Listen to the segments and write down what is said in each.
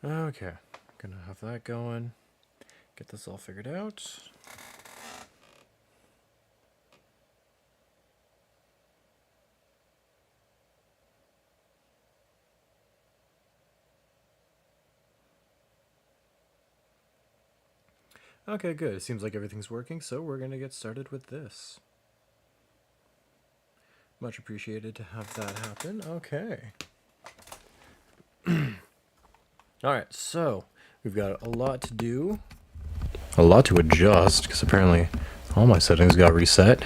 Okay, gonna have that going. Get this all figured out. Okay, good. It seems like everything's working, so we're gonna get started with this. Much appreciated to have that happen. Okay. Alright, so we've got a lot to do. A lot to adjust, because apparently all my settings got reset.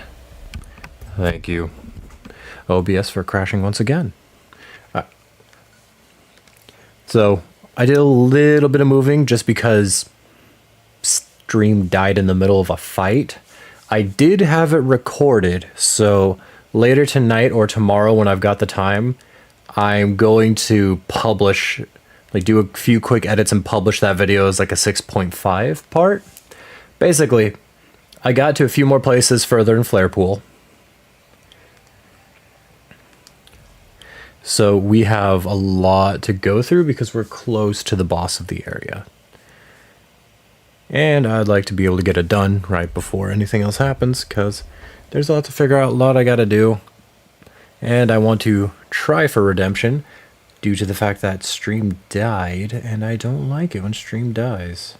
Thank you, OBS, for crashing once again. So I did a little bit of moving just because stream died in the middle of a fight. I did have it recorded, so later tonight or tomorrow when I've got the time, I'm going to publish, like do a few quick edits and publish that video as like a 6.5 part. Basically, I got to a few more places further in Flarepool. So we have a lot to go through because we're close to the boss of the area. And I'd like to be able to get it done right before anything else happens, because there's a lot to figure out, a lot I gotta do. And I want to try for redemption, due to the fact that stream died, and I don't like it when stream dies.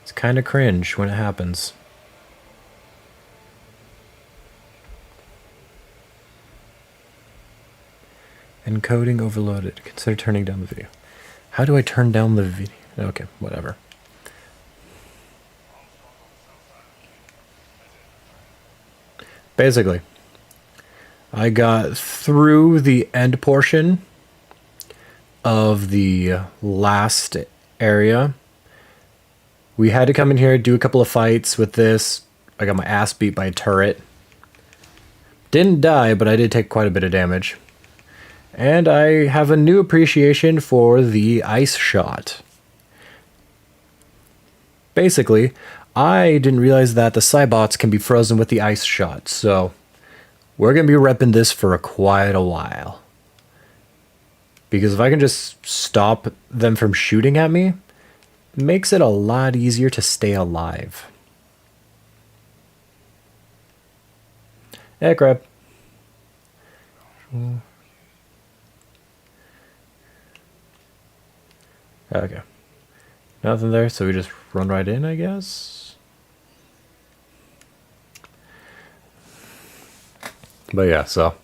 It's kind of cringe when it happens. Encoding overloaded. Consider turning down the video. How do I turn down the video? Okay, whatever. Basically, I got through the end portion of the last area. We had to come in here, do a couple of fights with this. I got my ass beat by a turret. Didn't die, but I did take quite a bit of damage. And I have a new appreciation for the ice shot. Basically, I didn't realize that the Cybots can be frozen with the ice shot, so we're going to be repping this for quite a while. Because if I can just stop them from shooting at me, it makes it a lot easier to stay alive. Hey, crap. Okay. Nothing there, so we just run right in, I guess. But yeah, so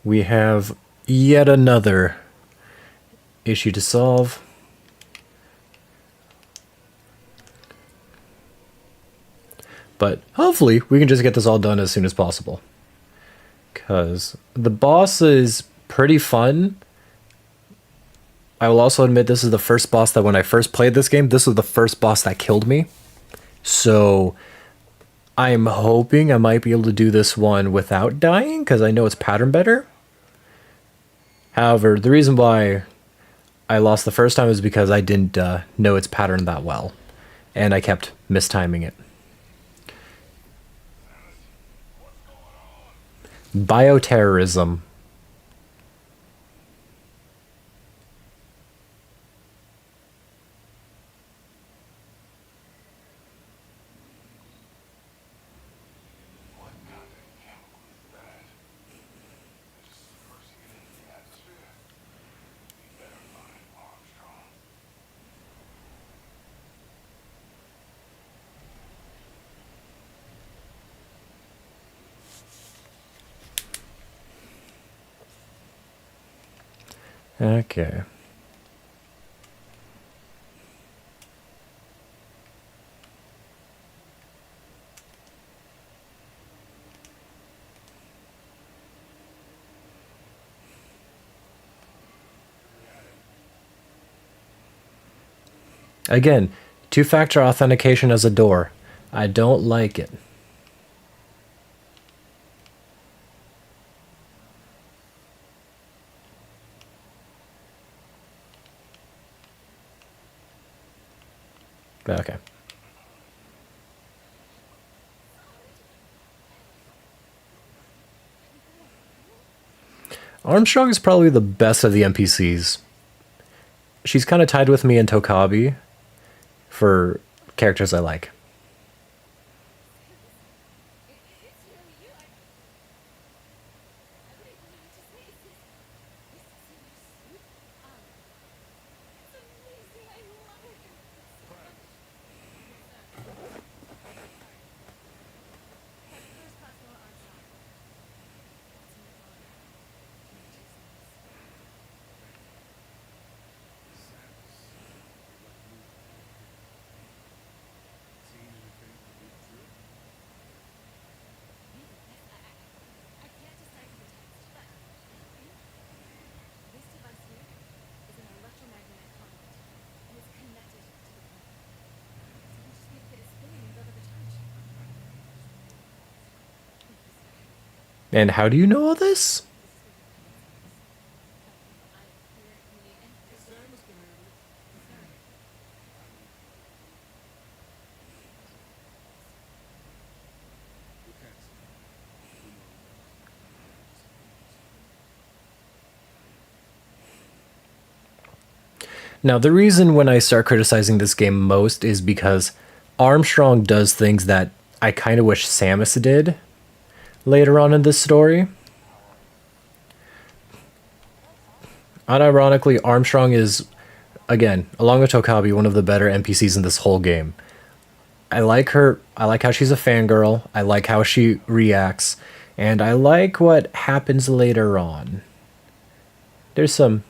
we have yet another issue to solve. But hopefully we can just get this all done as soon as possible. Because the boss is pretty fun. I will also admit this is the first boss that when I first played this game, this was the first boss that killed me. So I'm hoping I might be able to do this one without dying, because I know its pattern better. However, the reason why I lost the first time is because I didn't know its pattern that well. And I kept mistiming it. Bioterrorism. Okay. Again, two-factor authentication as a door. I don't like it. Okay. Armstrong is probably the best of the NPCs. she's kind of tied with me in Tokabi for characters I like. And how do you know all this? Now, the reason when I start criticizing this game most is because Armstrong does things that I kind of wish Samus did later on in this story. Unironically, Armstrong is, again, along with Tokabi, one of the better NPCs in this whole game. I like her. I like how she's a fangirl. I like how she reacts. And I like what happens later on. There's some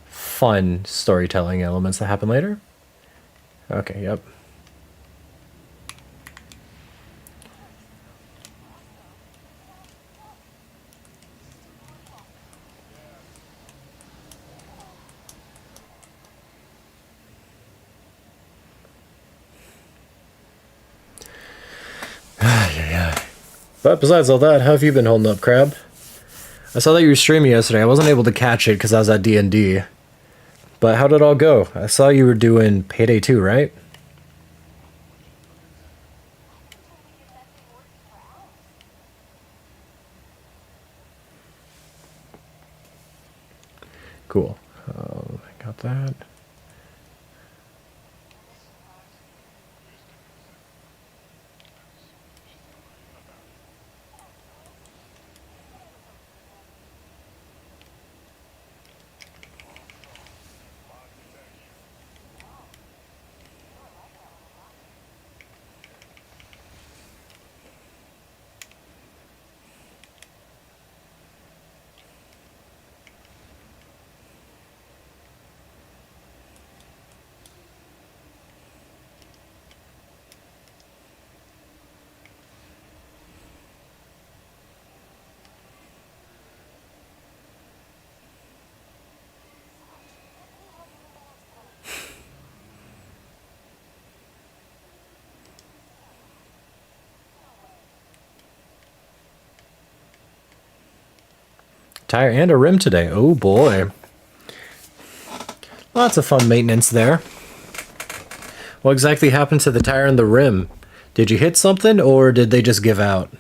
fun storytelling elements that happen later. Okay, yep. But besides all that, how have you been holding up, Crab? I saw that you were streaming yesterday. I wasn't able to catch it because I was at D&D. But how did it all go? I saw you were doing Payday 2, right? Cool. I got that. Tire and a rim today. Oh boy. Lots of fun maintenance there. What exactly happened to the tire and the rim? Did you hit something or did they just give out?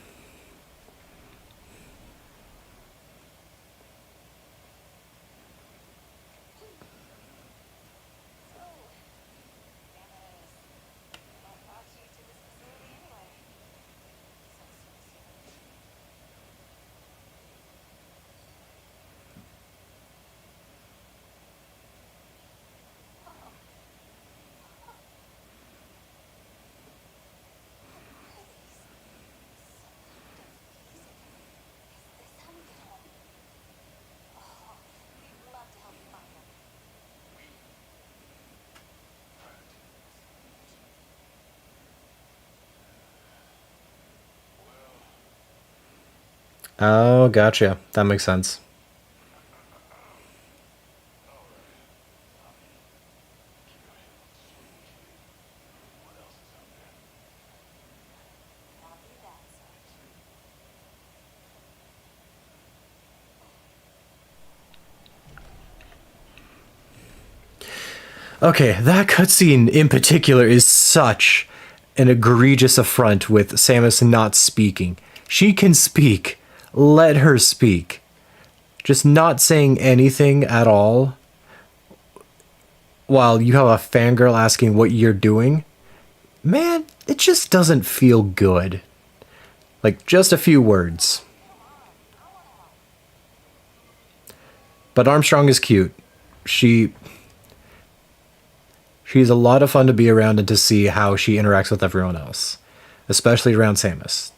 Oh, gotcha. That makes sense. Okay, that cutscene in particular is such an egregious affront with Samus not speaking. She can speak. Let her speak. Just not saying anything at all while you have a fangirl asking what you're doing, man, it just doesn't feel good. Like, just a few words. But Armstrong is cute. She's a lot of fun to be around and to see how she interacts with everyone else, especially around Samus.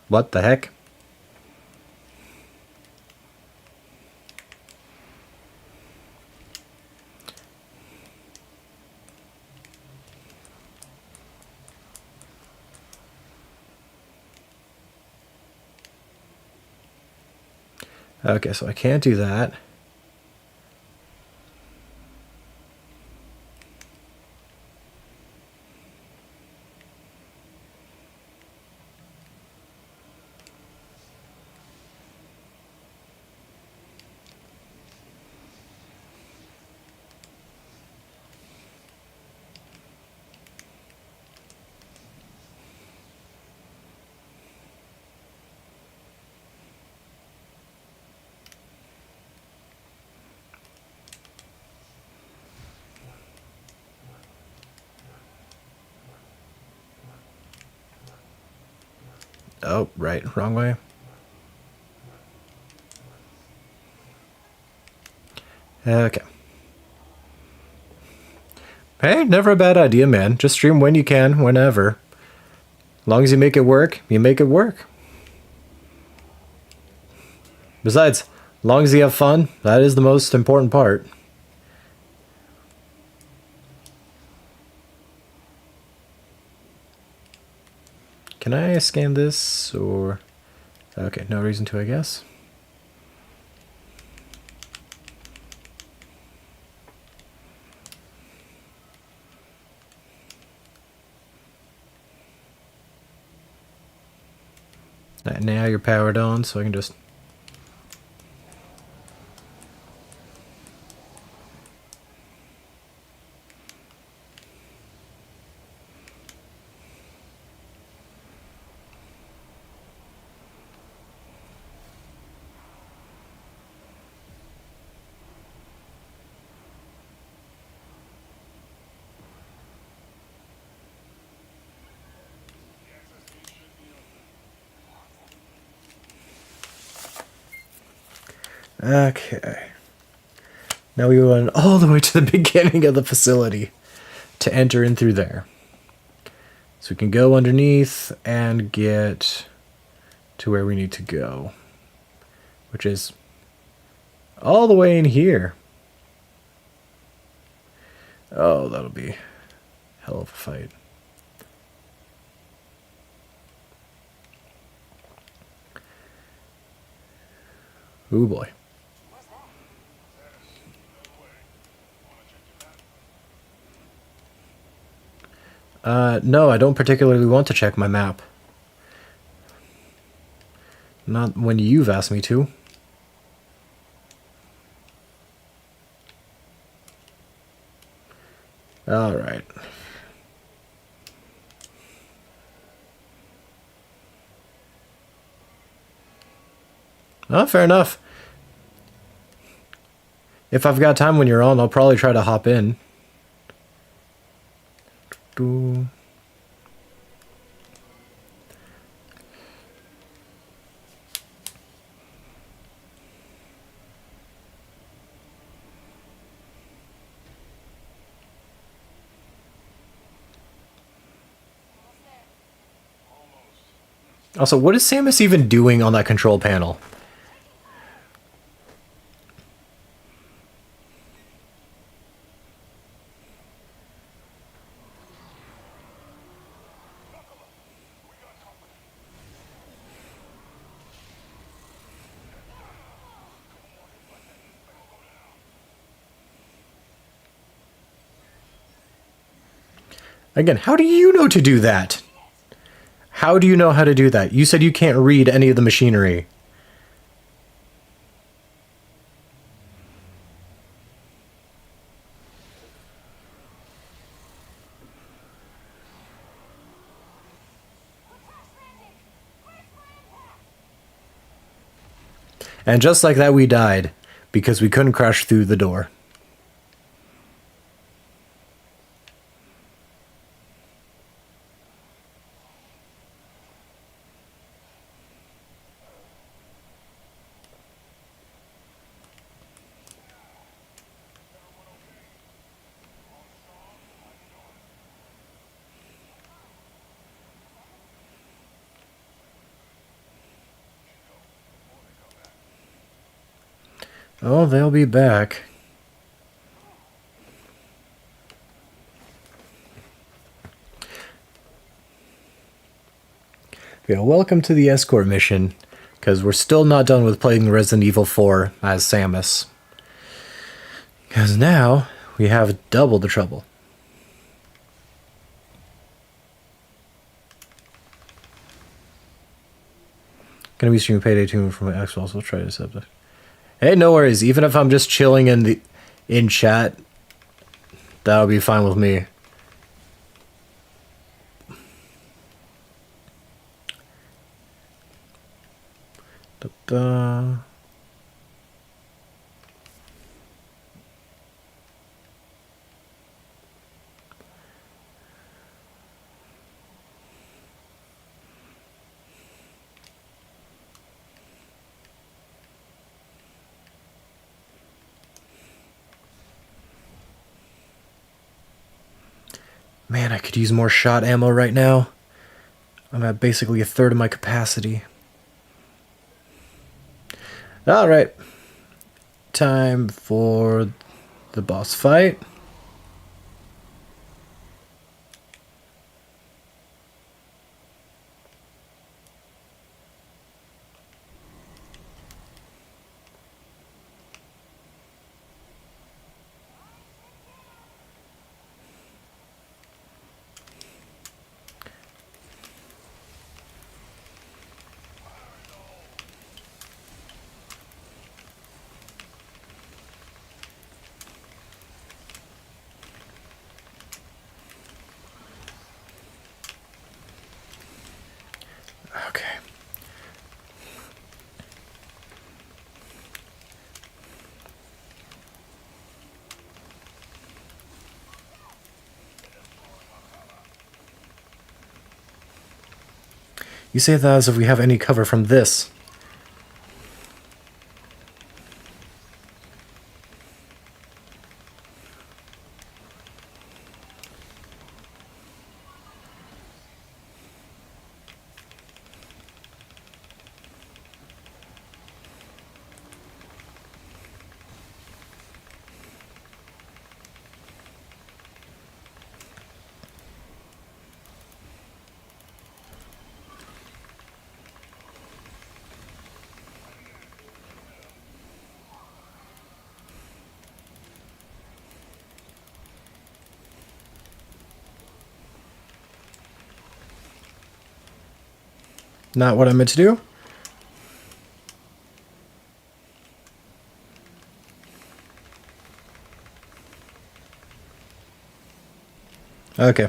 What the heck? Okay, so I can't do that. Oh, right, wrong way. Okay. Hey, never a bad idea, man. Just stream when you can, whenever. As long as you make it work, you make it work. Besides, as long as you have fun, that is the most important part. Can I scan this, or... Okay, no reason to, I guess. Now you're powered on, so I can just... Okay. Now we went all the way to the beginning of the facility to enter in through there. So we can go underneath and get to where we need to go, which is all the way in here. Oh, that'll be a hell of a fight. Ooh boy. No, I don't particularly want to check my map. Not when you've asked me to. Alright. Oh, fair enough. If I've got time when you're on, I'll probably try to hop in. Also, what is Samus even doing on that control panel? Again, how do you know to do that? How do you know how to do that? You said you can't read any of the machinery. And just like that, we died because we couldn't crash through the door. Oh, they'll be back. Yeah, welcome to the escort mission, because we're still not done with playing Resident Evil 4 as Samus. Because now, we have double the trouble. Gonna be streaming Payday 2 from my Xbox, so I'll try to accept it. Hey, no worries. Even if I'm just chilling in chat, that'll be fine with me. Da-da. Man, I could use more shot ammo right now. I'm at basically a third of my capacity. Alright. Time for the boss fight. Okay. You say that as if we have any cover from this. Not what I meant to do? Okay.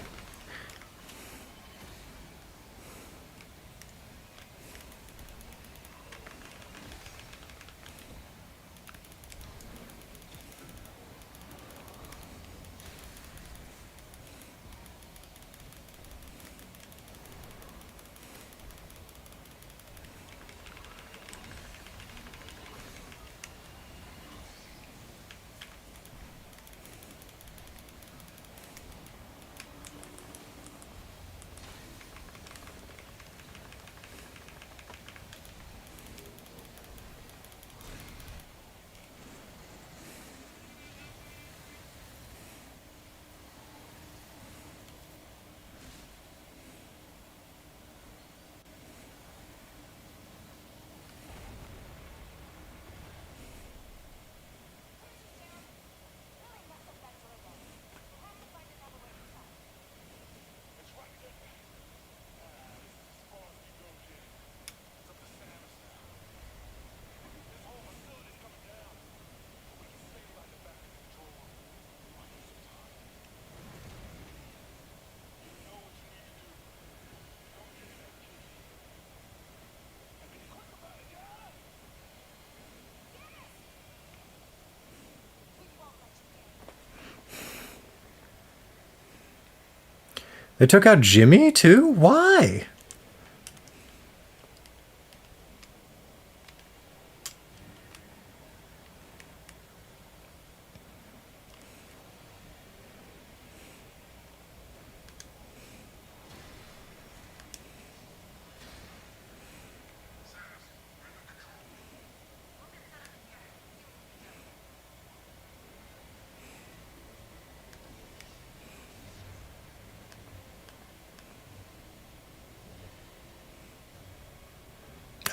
They took out Jimmy too? Why?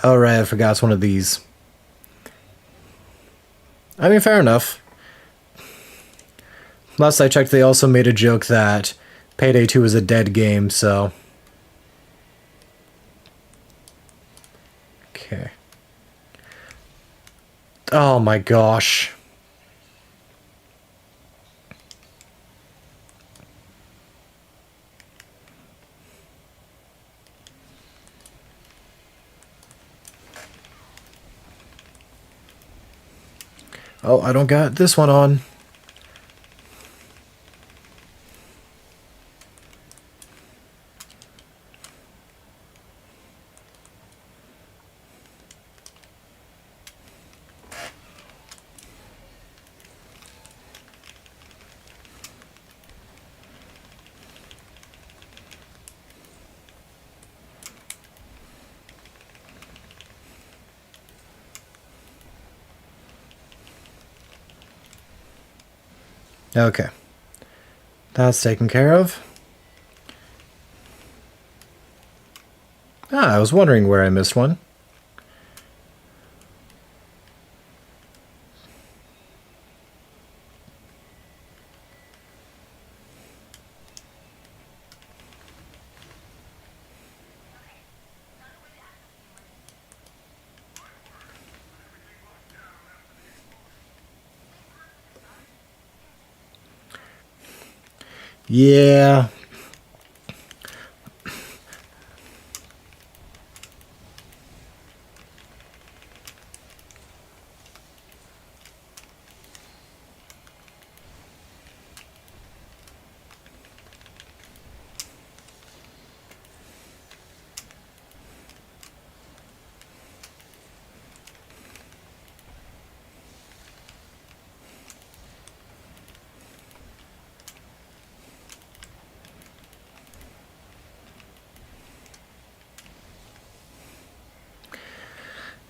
Oh, right, I forgot it's one of these. I mean, fair enough. Last I checked, they also made a joke that Payday 2 is a dead game, so... Okay. Oh my gosh. Oh, I don't got this one on. Okay. That's taken care of. Ah, I was wondering where I missed one. Yeah.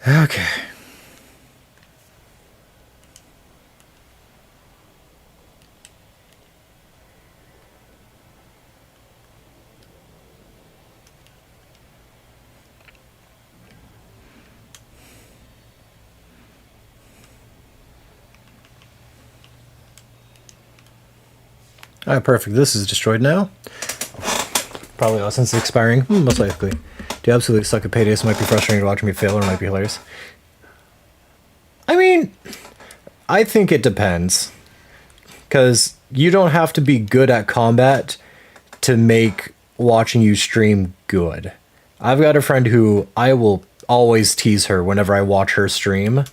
Okay. Alright, perfect. This is destroyed now. Probably not since it's expiring. Most likely. Do absolutely suck at Payday, so it might be frustrating to watch me fail, or it might be hilarious. I mean, I think it depends. Because you don't have to be good at combat to make watching you stream good. I've got a friend who I will always tease her whenever I watch her stream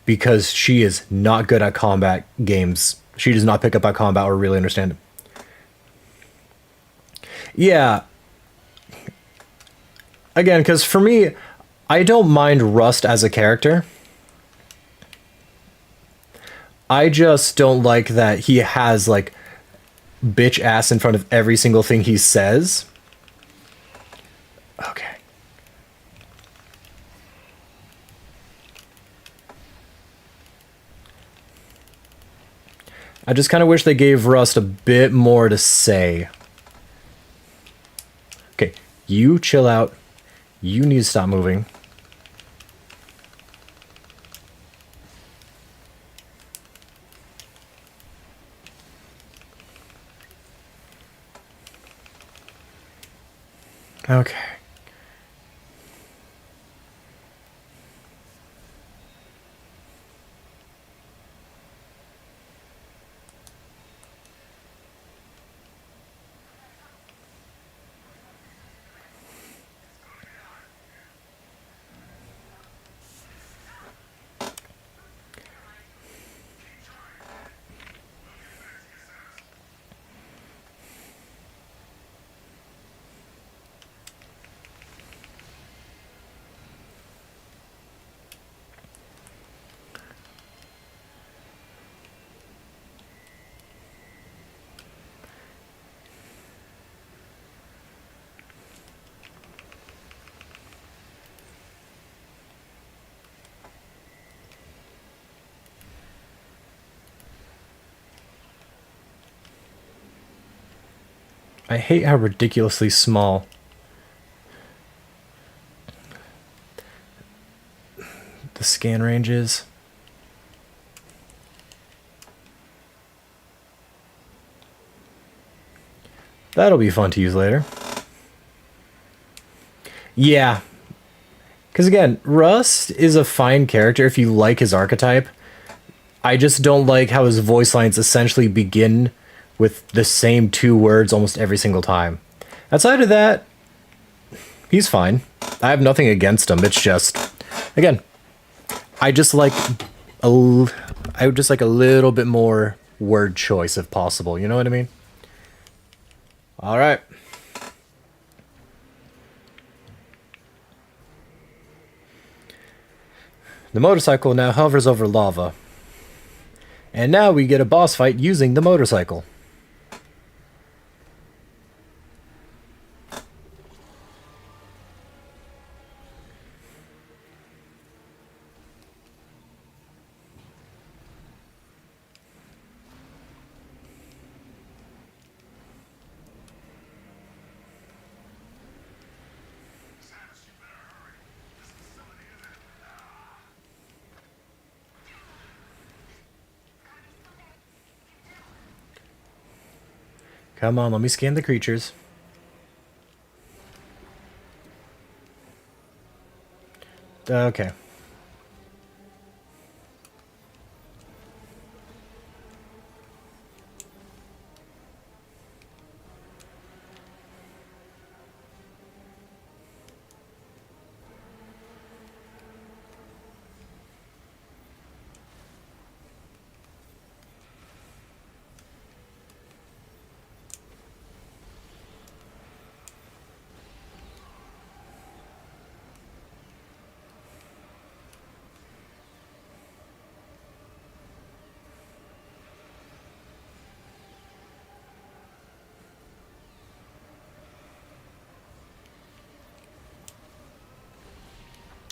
because she is not good at combat games. She does not pick up at combat or really understand it. Yeah. Again, because for me, I don't mind Rust as a character. I just don't like that he has, like, bitch ass in front of every single thing he says. Okay. I just kind of wish they gave Rust a bit more to say. Okay, you chill out. You need to stop moving. Okay. I hate how ridiculously small the scan range is. That'll be fun to use later. Yeah. Because again, Rust is a fine character if you like his archetype. I just don't like how his voice lines essentially begin with the same two words almost every single time. Outside of that, he's fine. I have nothing against him. It's just, again, I just like I would just like a little bit more word choice if possible. You know what I mean? All right. The motorcycle now hovers over lava. And now we get a boss fight using the motorcycle. Come on, let me scan the creatures. Okay.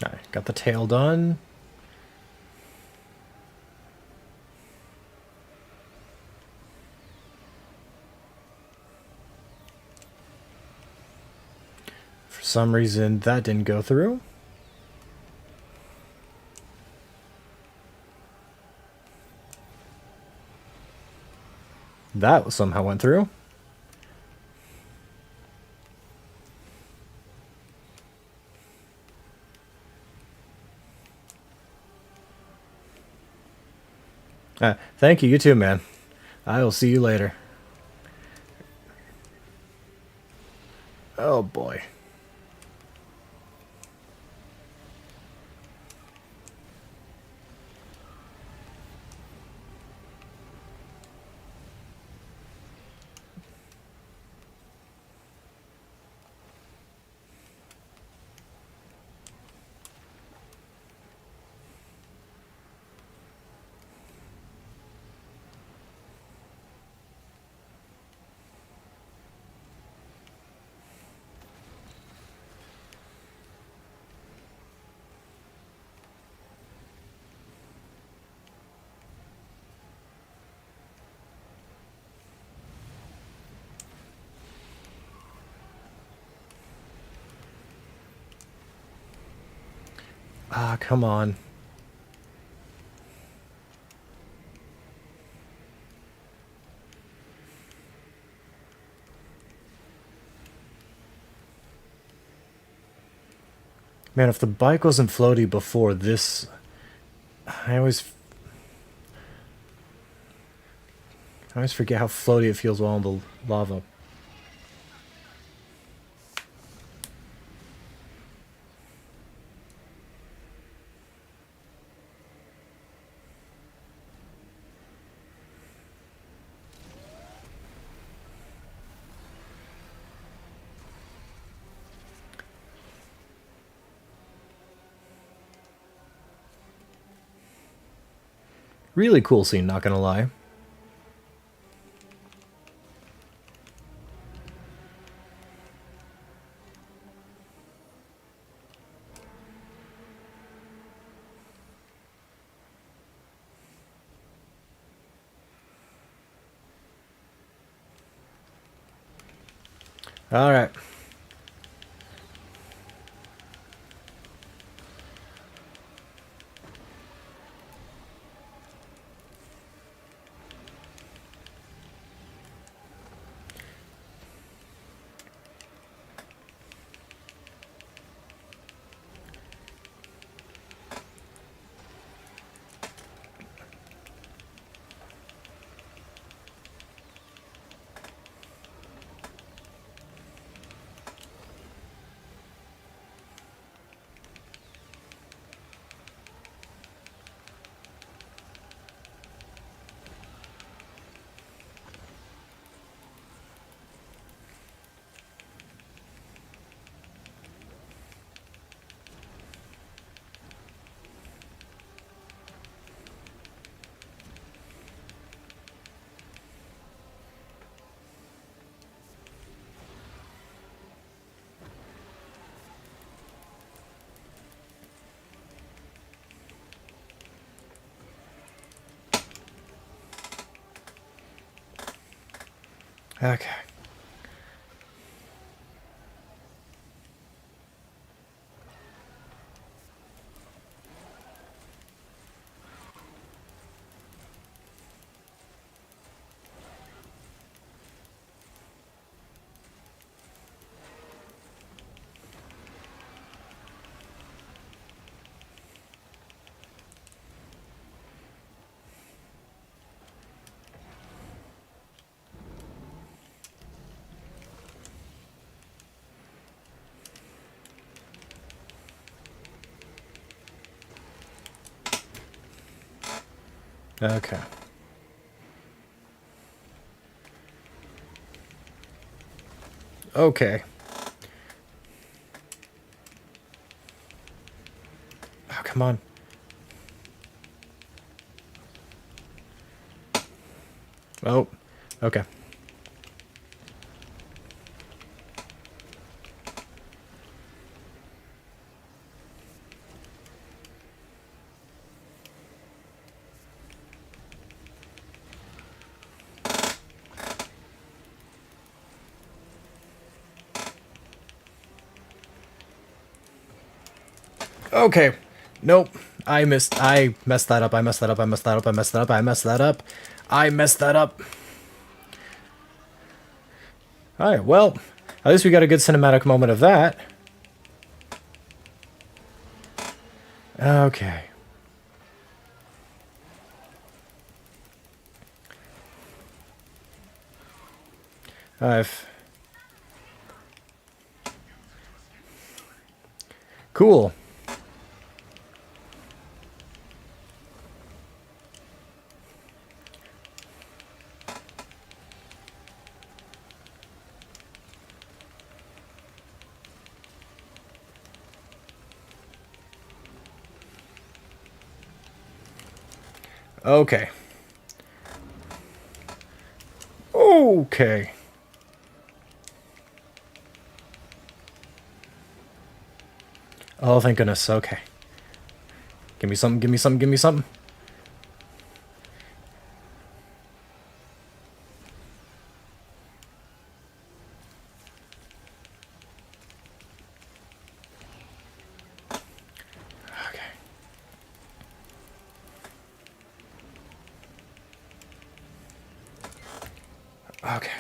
Alright, got the tail done. For some reason, that didn't go through. That somehow went through. Thank you, you too, man. I will see you later. Oh boy. Ah, come on. Man, if the bike wasn't floaty before this, I always forget how floaty it feels while in the lava. Really cool scene, not gonna lie. All right. Okay. Okay. Okay. Oh, come on. Oh, okay. Okay. Nope. I messed that up. I messed that up. I messed that up. I messed that up. I messed that up. I messed that up. Alright, well, at least we got a good cinematic moment of that. Okay. I've... Cool. Okay. Okay. Oh, thank goodness. Okay. Give me something, give me something, give me something. Okay. Okay.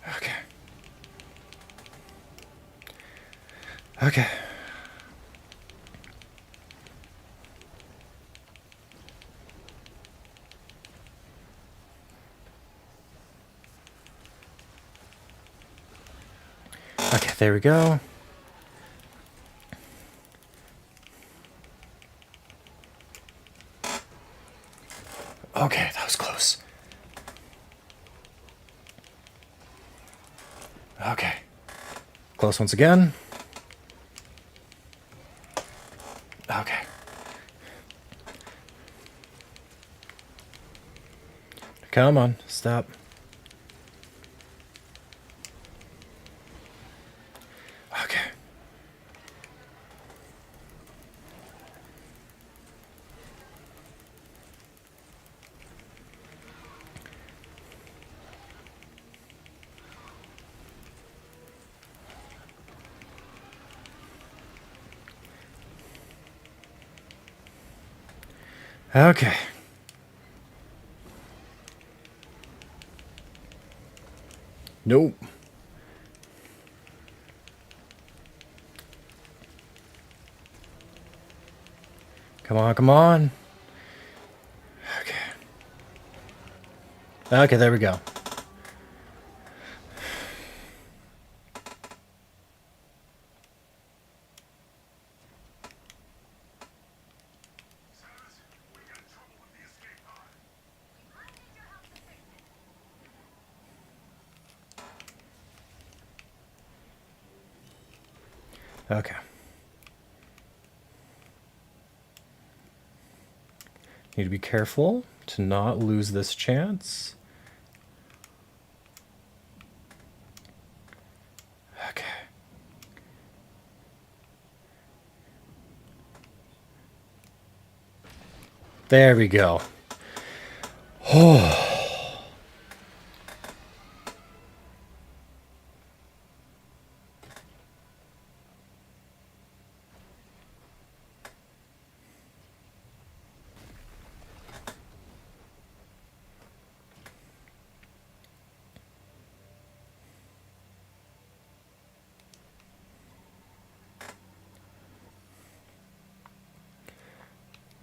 Okay. Okay. Okay, there we go. Okay, that was close. Okay. Close once again. Okay. Come on, stop. Okay. Okay. Nope. Come on, come on. Okay. Okay, there we go. Okay. Need to be careful to not lose this chance. Okay. There we go. Oh.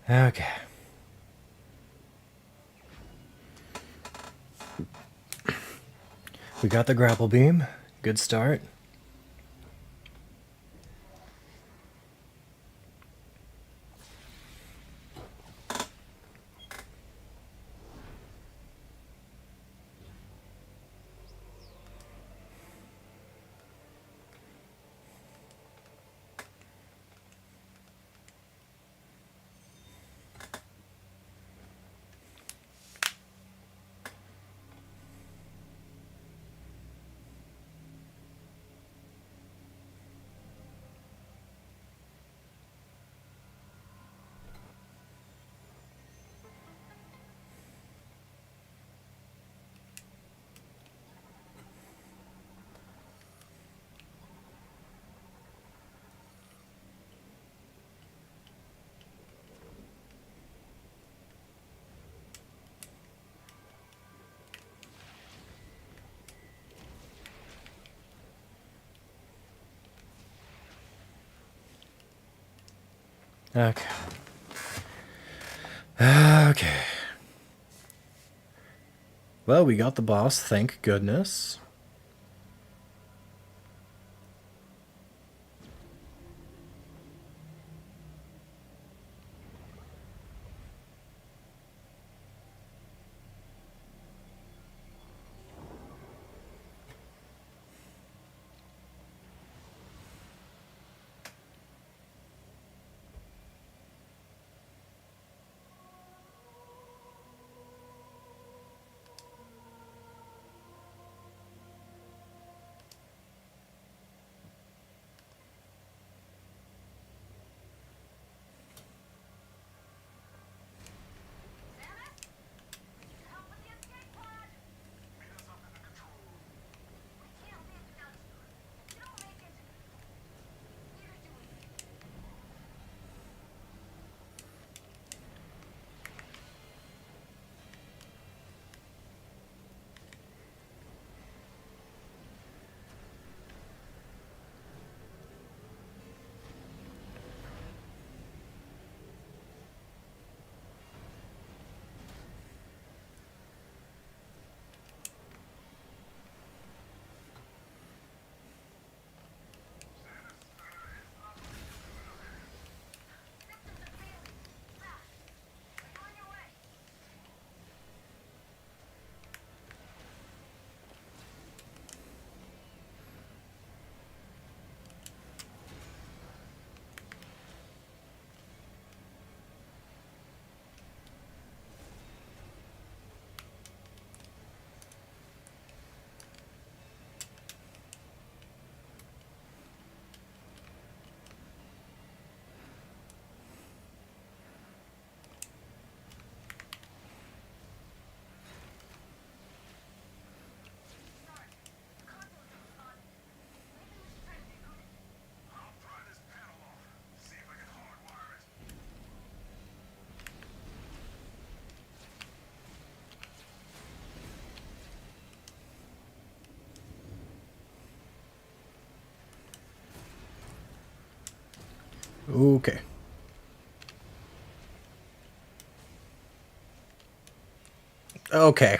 Okay. We got the grapple beam. Good start. Okay. Okay. Well, we got the boss, thank goodness. Okay. Okay.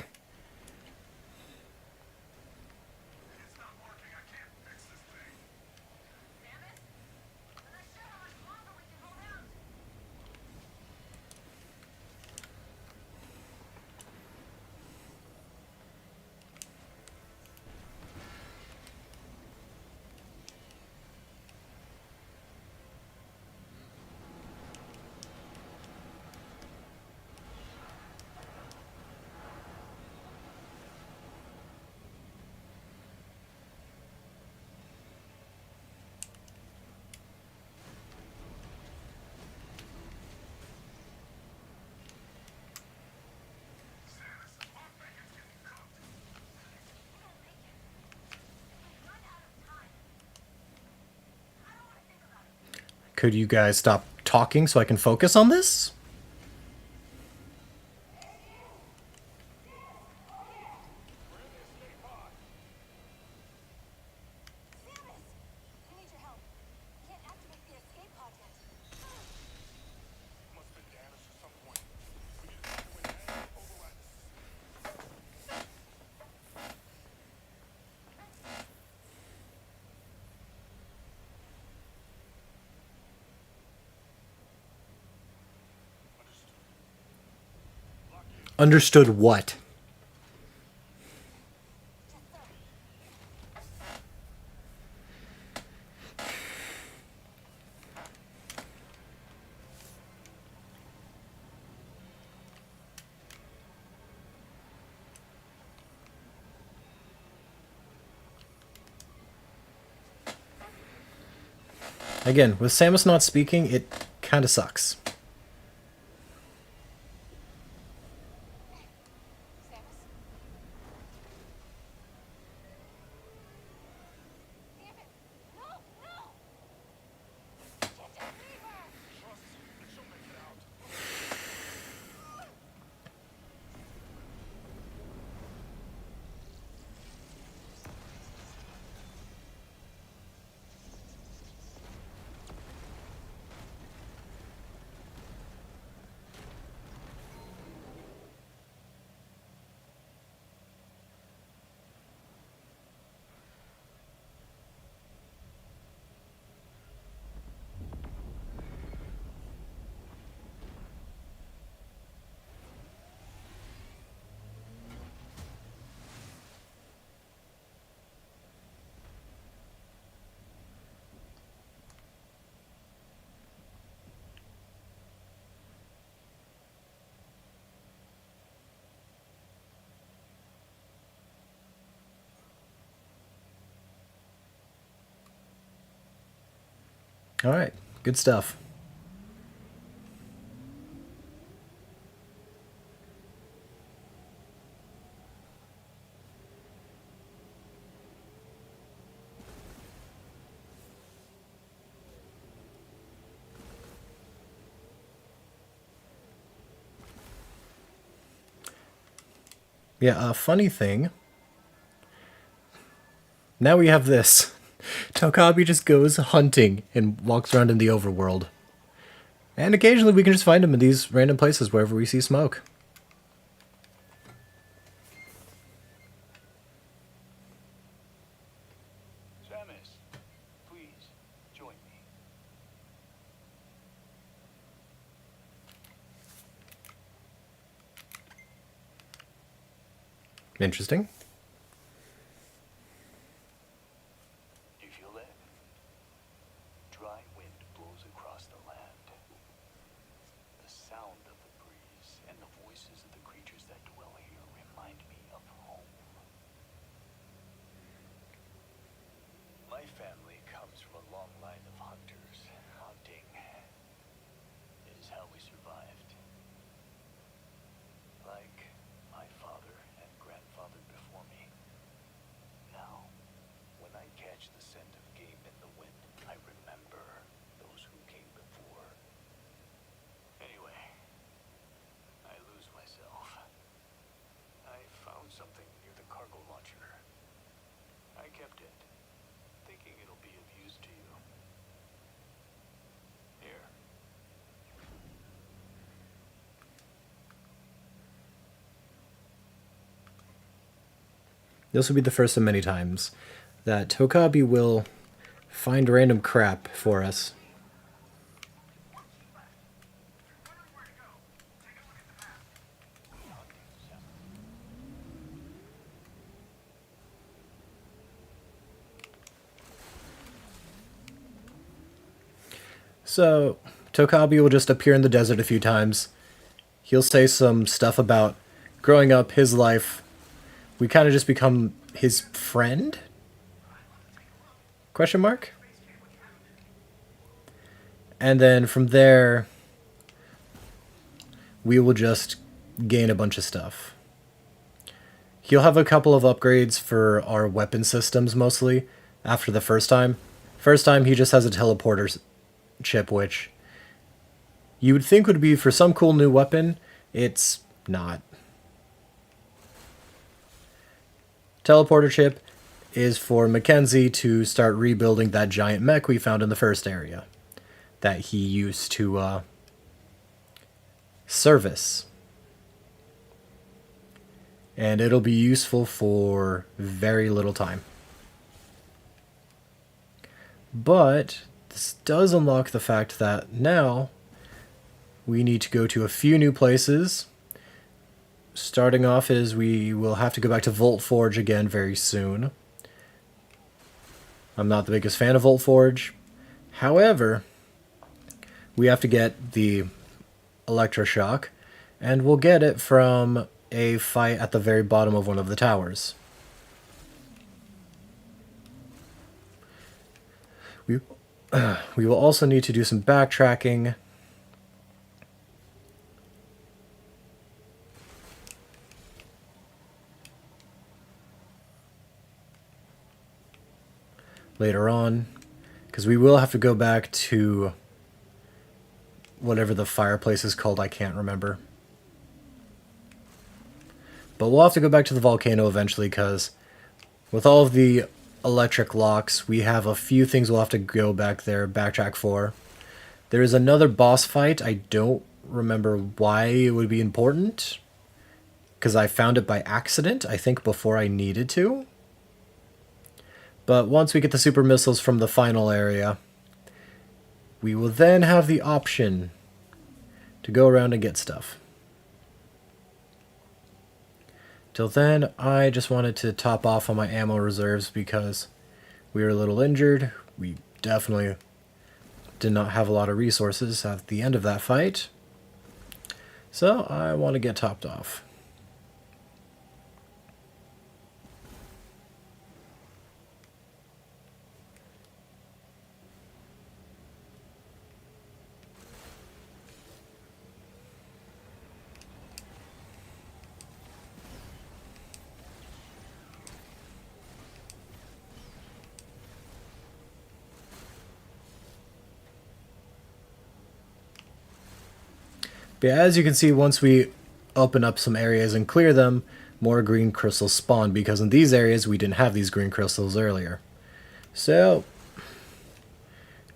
Could you guys stop talking so I can focus on this? Understood what? Again, with Samus not speaking, it kind of sucks. All right, good stuff. Yeah, funny thing. Now we have this. Tokabi just goes hunting and walks around in the overworld. And occasionally we can just find him in these random places wherever we see smoke. Samus, please join me. Interesting. Do you feel that? Dry wind blows across the land. The sound of the breeze and the voices of the creatures that dwell here remind me of home. My family comes from a long line of hunters. Hunting is how we survived. Like my father and grandfather before This will be the first of many times that Tokabi will find random crap for us. So, Tokabi will just appear in the desert a few times. He'll say some stuff about growing up, his life. We kind of just become his friend? Question mark? And then from there, we will just gain a bunch of stuff. He'll have a couple of upgrades for our weapon systems, mostly, after the first time. First time, he just has a teleporter chip, which you would think would be for some cool new weapon. It's not. Teleporter chip is for Mackenzie to start rebuilding that giant mech we found in the first area that he used to service. And it'll be useful for very little time. But this does unlock the fact that now we need to go to a few new places. Starting off is we will have to go back to Volt Forge again very soon. I'm not the biggest fan of Volt Forge. However, we have to get the electroshock, and we'll get it from a fight at the very bottom of one of the towers. We will also need to do some backtracking. Later on, because we will have to go back to whatever the fireplace is called, I can't remember. But we'll have to go back to the volcano eventually, because with all of the electric locks, we have a few things we'll have to go back there, backtrack for. There is another boss fight. I don't remember why it would be important, because I found it by accident, I think, before I needed to. But once we get the super missiles from the final area, we will then have the option to go around and get stuff. Till then, I just wanted to top off on my ammo reserves because we were a little injured. We definitely did not have a lot of resources at the end of that fight. So I want to get topped off. But as you can see, once we open up some areas and clear them, more green crystals spawn, because in these areas we didn't have these green crystals earlier. So,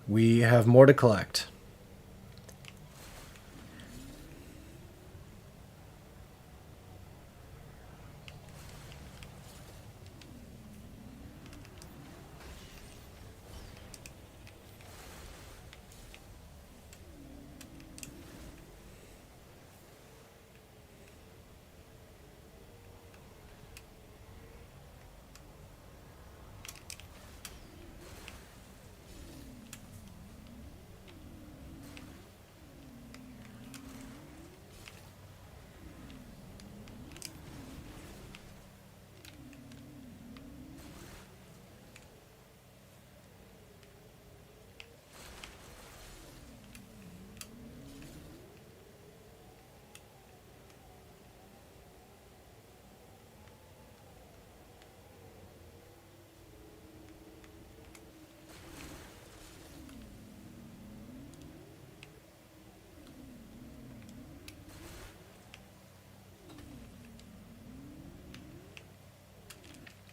we have more to collect.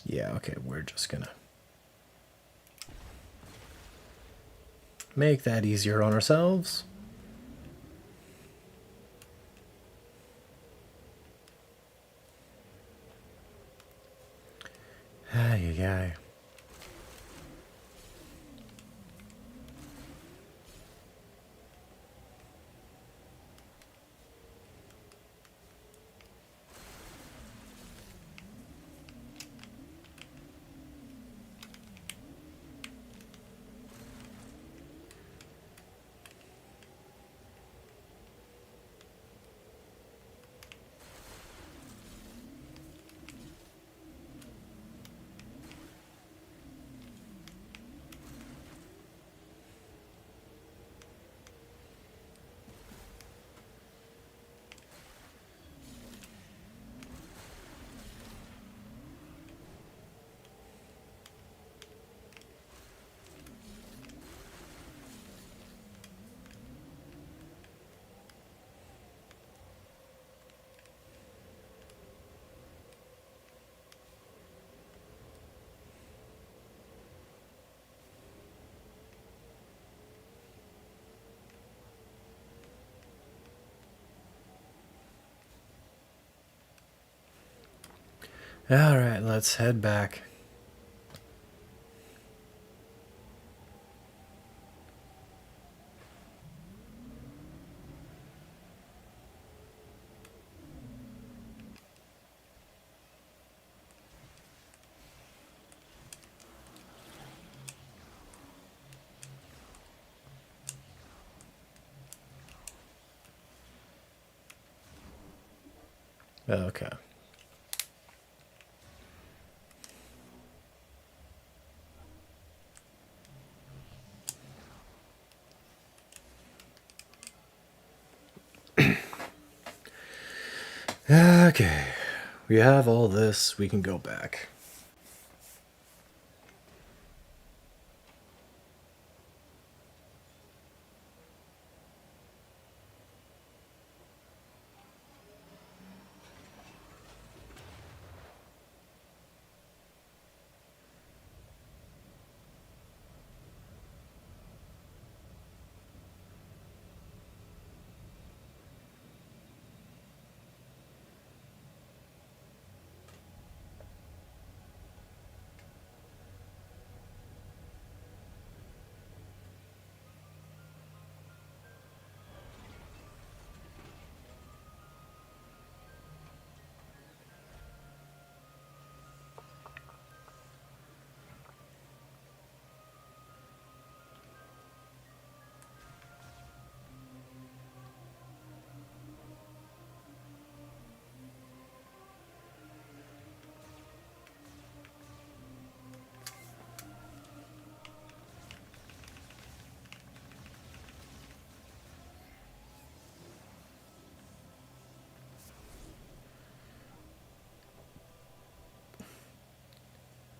Yeah, okay, we're just gonna make that easier on ourselves. Ay, ay, ay. All right, let's head back. Okay. Okay. We have all this. We can go back.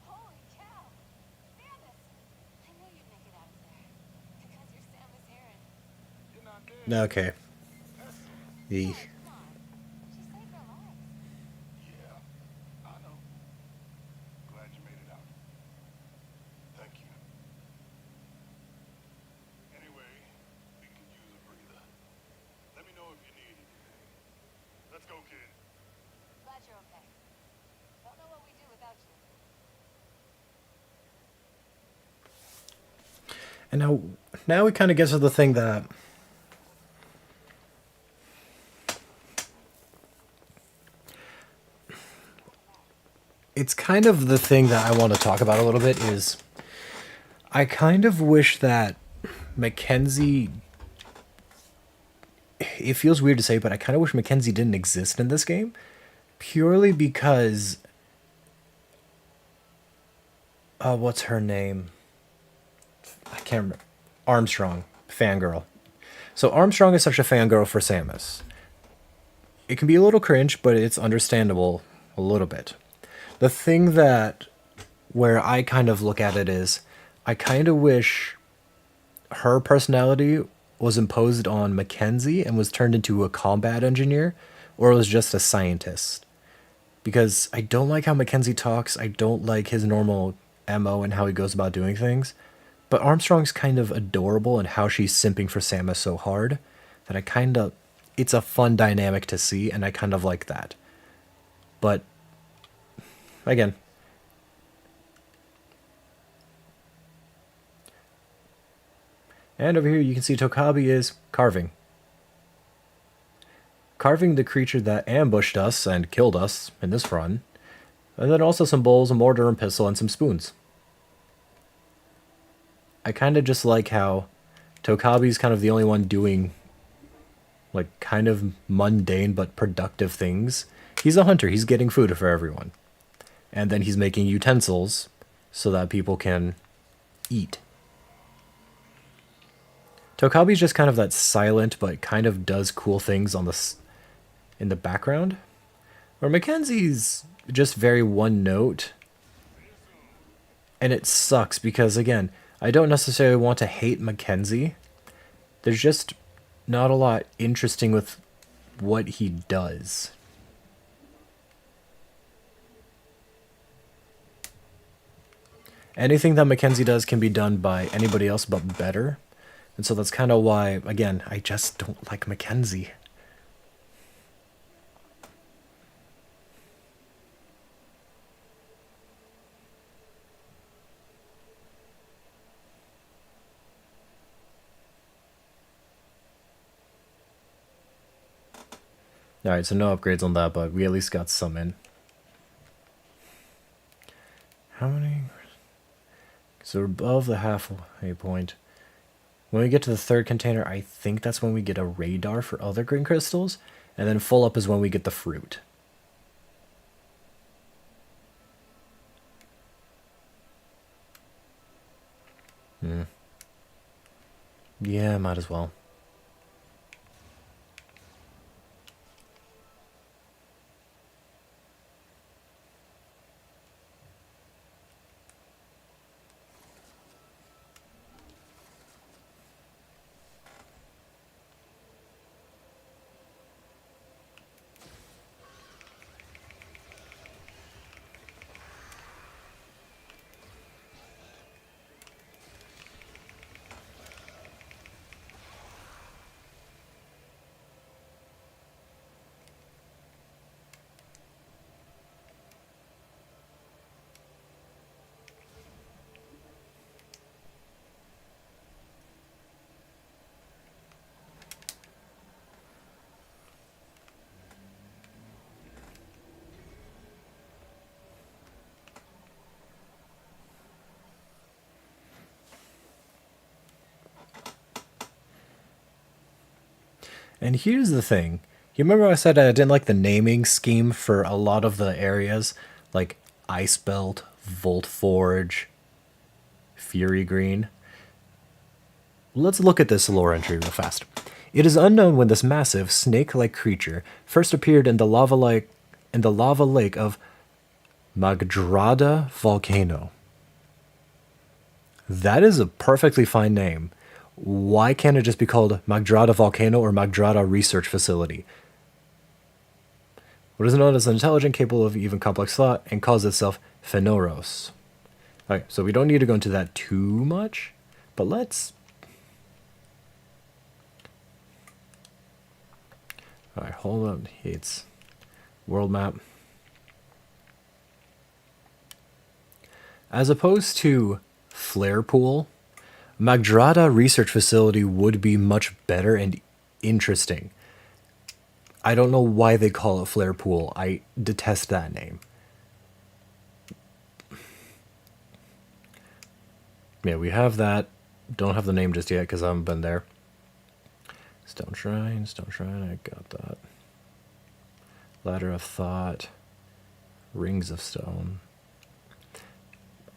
Holy cow! Samus! I knew you'd make it out of there. Because you're Samus Aran. You're not dead. Okay. That's The Come on. She saved our lives. yeah. I know. Glad you made it out. Thank you. Anyway, we could use a breather. Let me know if you need anything. Let's go, kid. Glad you're okay. Don't know what we'd do without you. and now we kind of get to the thing that it's kind of the thing that I want to talk about a little bit is I kind of wish that Mackenzie. It feels weird to say, but I kind of wish Mackenzie didn't exist in this game, purely because what's her name? I can't remember. Armstrong, fangirl. So Armstrong is such a fangirl for Samus. It can be a little cringe, but it's understandable a little bit. The thing that where I kind of look at it is I kind of wish her personality was imposed on Mackenzie and was turned into a combat engineer or was just a scientist. Because I don't like how Mackenzie talks. I don't like his normal MO and how he goes about doing things. But Armstrong's kind of adorable in how she's simping for Samus so hard that I kind of. It's a fun dynamic to see, and I kind of like that. But, again, And over here you can see Tokabi is carving. Carving the creature that ambushed us and killed us in this run. And then also some bowls, a mortar and pestle, and some spoons. I kind of just like how Tokabi's kind of the only one doing like kind of mundane but productive things. He's a hunter, he's getting food for everyone. And then he's making utensils so that people can eat. Tokabi's just kind of that silent but kind of does cool things on in the background. Or Mackenzie's just very one note. And it sucks because, again, I don't necessarily want to hate Mackenzie. There's just not a lot interesting with what he does. Anything that Mackenzie does can be done by anybody else but better. And so that's kind of why, again, I just don't like Mackenzie. Alright, so no upgrades on that, but we at least got some in. How many? So we're above the halfway point. When we get to the third container, I think that's when we get a radar for other green crystals. And then full up is when we get the fruit. Yeah, might as well. And here's the thing. You remember I said I didn't like the naming scheme for a lot of the areas? Like Ice Belt, Volt Forge, Fury Green. Let's look at this lore entry real fast. It is unknown when this massive, snake-like creature first appeared in the lava lake of Magdrada Volcano. That is a perfectly fine name. Why can't it just be called Magdrada Volcano or Magdrada Research Facility? What is known as intelligent, capable of even complex thought, and calls itself Phenoros. Alright, so we don't need to go into that too much, but let's... Alright, hold up. It's world map. As opposed to Flare Pool, Magdrada Research Facility would be much better and interesting. I don't know why they call it Flare Pool. I detest that name. Yeah, we have that. Don't have the name just yet because I haven't been there. Stone Shrine, I got that. Ladder of Thought. Rings of Stone.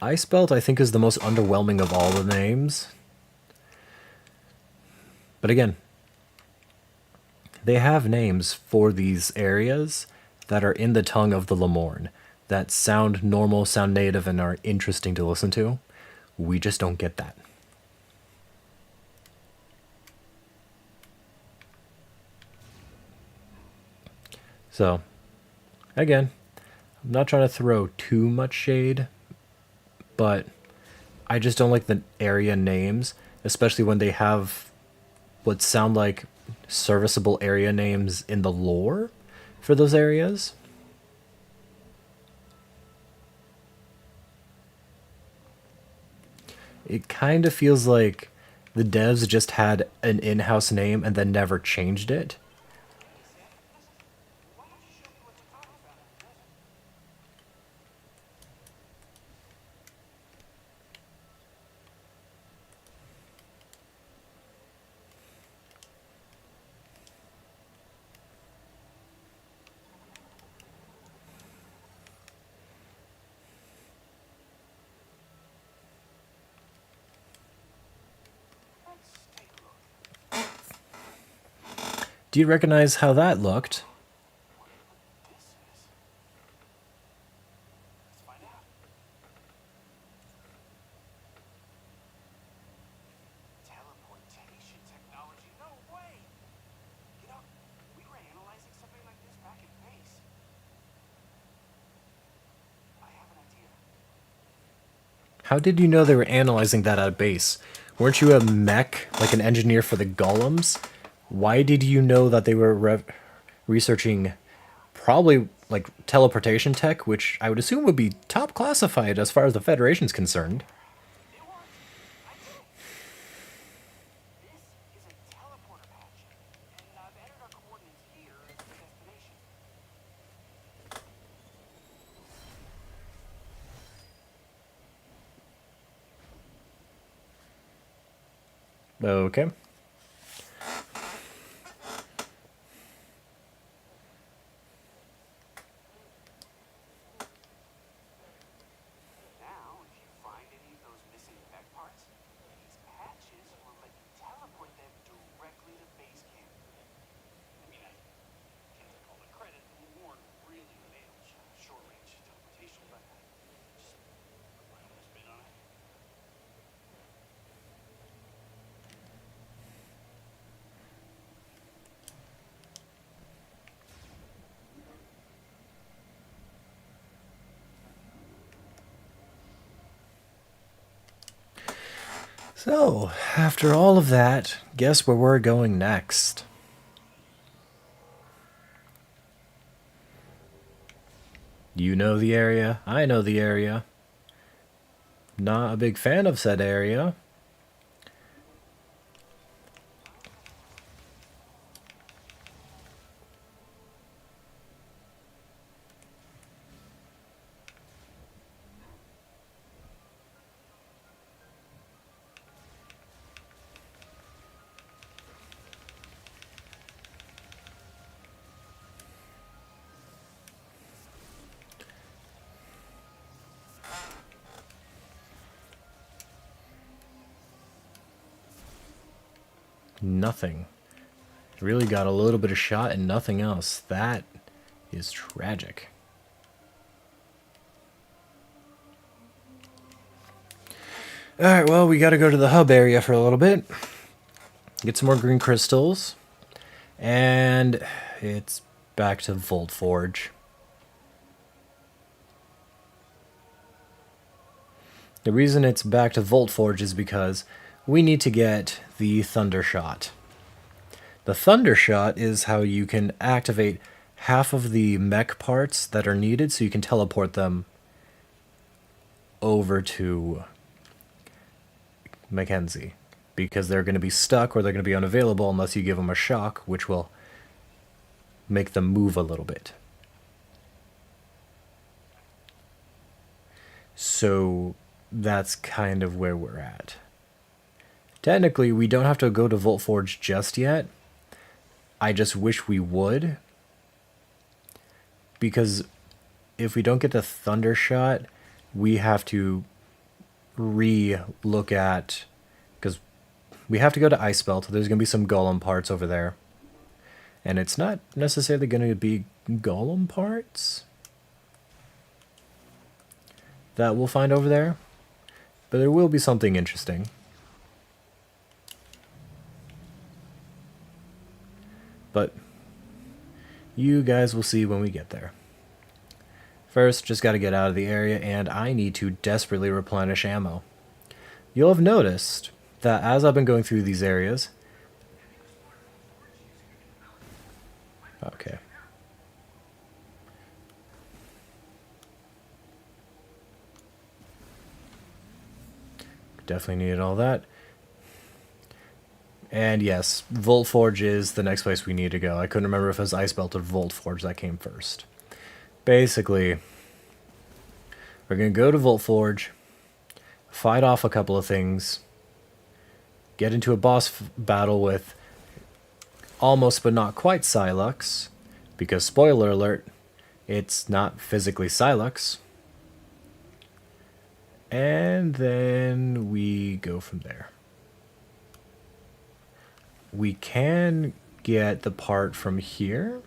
Ice Belt, I think, is the most underwhelming of all the names. But again, they have names for these areas that are in the tongue of the Lemorne, that sound normal, sound native, and are interesting to listen to. We just don't get that. So, again, I'm not trying to throw too much shade, but I just don't like the area names, especially when they have what sound like serviceable area names in the lore for those areas. It kind of feels like the devs just had an in-house name and then never changed it. Do you recognize how that looked? This is. Let's find out. Teleportation technology? No way! You know, we were analyzing something like this back in base. I have an idea. How did you know they were analyzing that at base? Weren't you a mech, like an engineer for the golems? Why did you know that they were researching probably like teleportation tech, which I would assume would be top classified as far as the Federation's concerned? It was. I did it. This is a teleporter patch, and I've entered our coordinates here as the destination. Okay. Now, if you find any of those missing mech parts, these patches will let you teleport them directly to base camp. I mean, I can't take all the credit. Warren really nailed short-range teleportation, but I just put my own spin on it. So, after all of that, guess where we're going next? You know the area, I know the area. Not a big fan of said area. Nothing. Really got a little bit of shot and nothing else. That is tragic. Alright, well, we gotta go to the hub area for a little bit. Get some more green crystals. And it's back to Volt Forge. The reason it's back to Volt Forge is because we need to get the Thunder Shot. The Thunder Shot is how you can activate half of the mech parts that are needed so you can teleport them over to Mackenzie. Because they're going to be stuck or they're going to be unavailable unless you give them a shock, which will make them move a little bit. So that's kind of where we're at. Technically, we don't have to go to Volt Forge just yet. I just wish we would. Because if we don't get the Thunder Shot, we have to re-look at... Because we have to go to Ice Belt. There's going to be some Golem parts over there. And it's not necessarily going to be Golem parts that we'll find over there. But there will be something interesting. But you guys will see when we get there. First, just got to get out of the area, and I need to desperately replenish ammo. You'll have noticed that as I've been going through these areas... Okay. Definitely needed all that. And yes, Volt Forge is the next place we need to go. I couldn't remember if it was Ice Belt or Volt Forge that came first. Basically, we're going to go to Volt Forge, fight off a couple of things, get into a boss battle with almost but not quite Silux, because spoiler alert, it's not physically Silux. And then we go from there. We can get the part from here.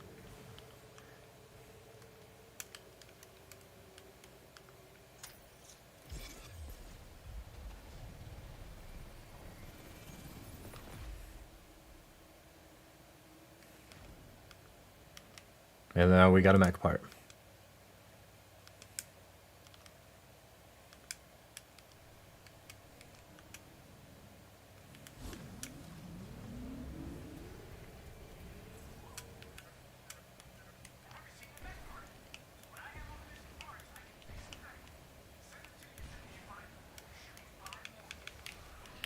And now we got a mech part.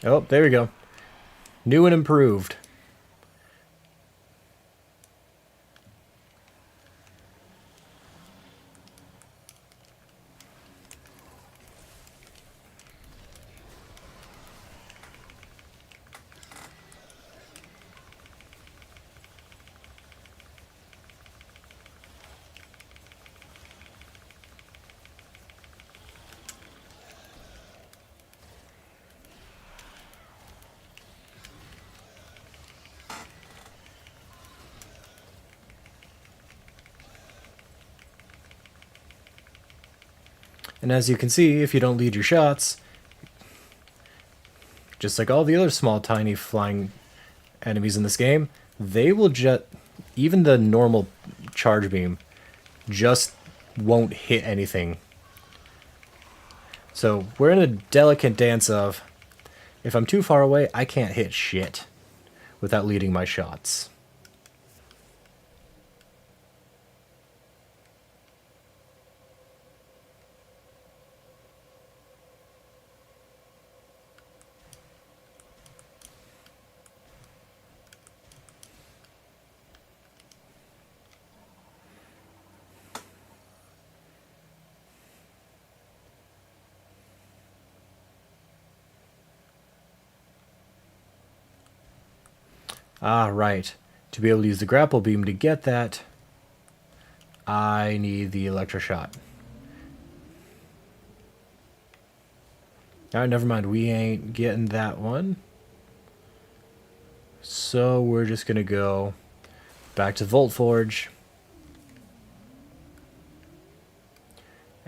Oh, there we go. New and improved. And as you can see, if you don't lead your shots, just like all the other small, tiny flying enemies in this game, they will just, even the normal charge beam, just won't hit anything. So we're in a delicate dance of, if I'm too far away, I can't hit shit without leading my shots. Ah, right. To be able to use the grapple beam to get that, I need the electroshot. Alright, never mind. We ain't getting that one. So we're just going to go back to Volt Forge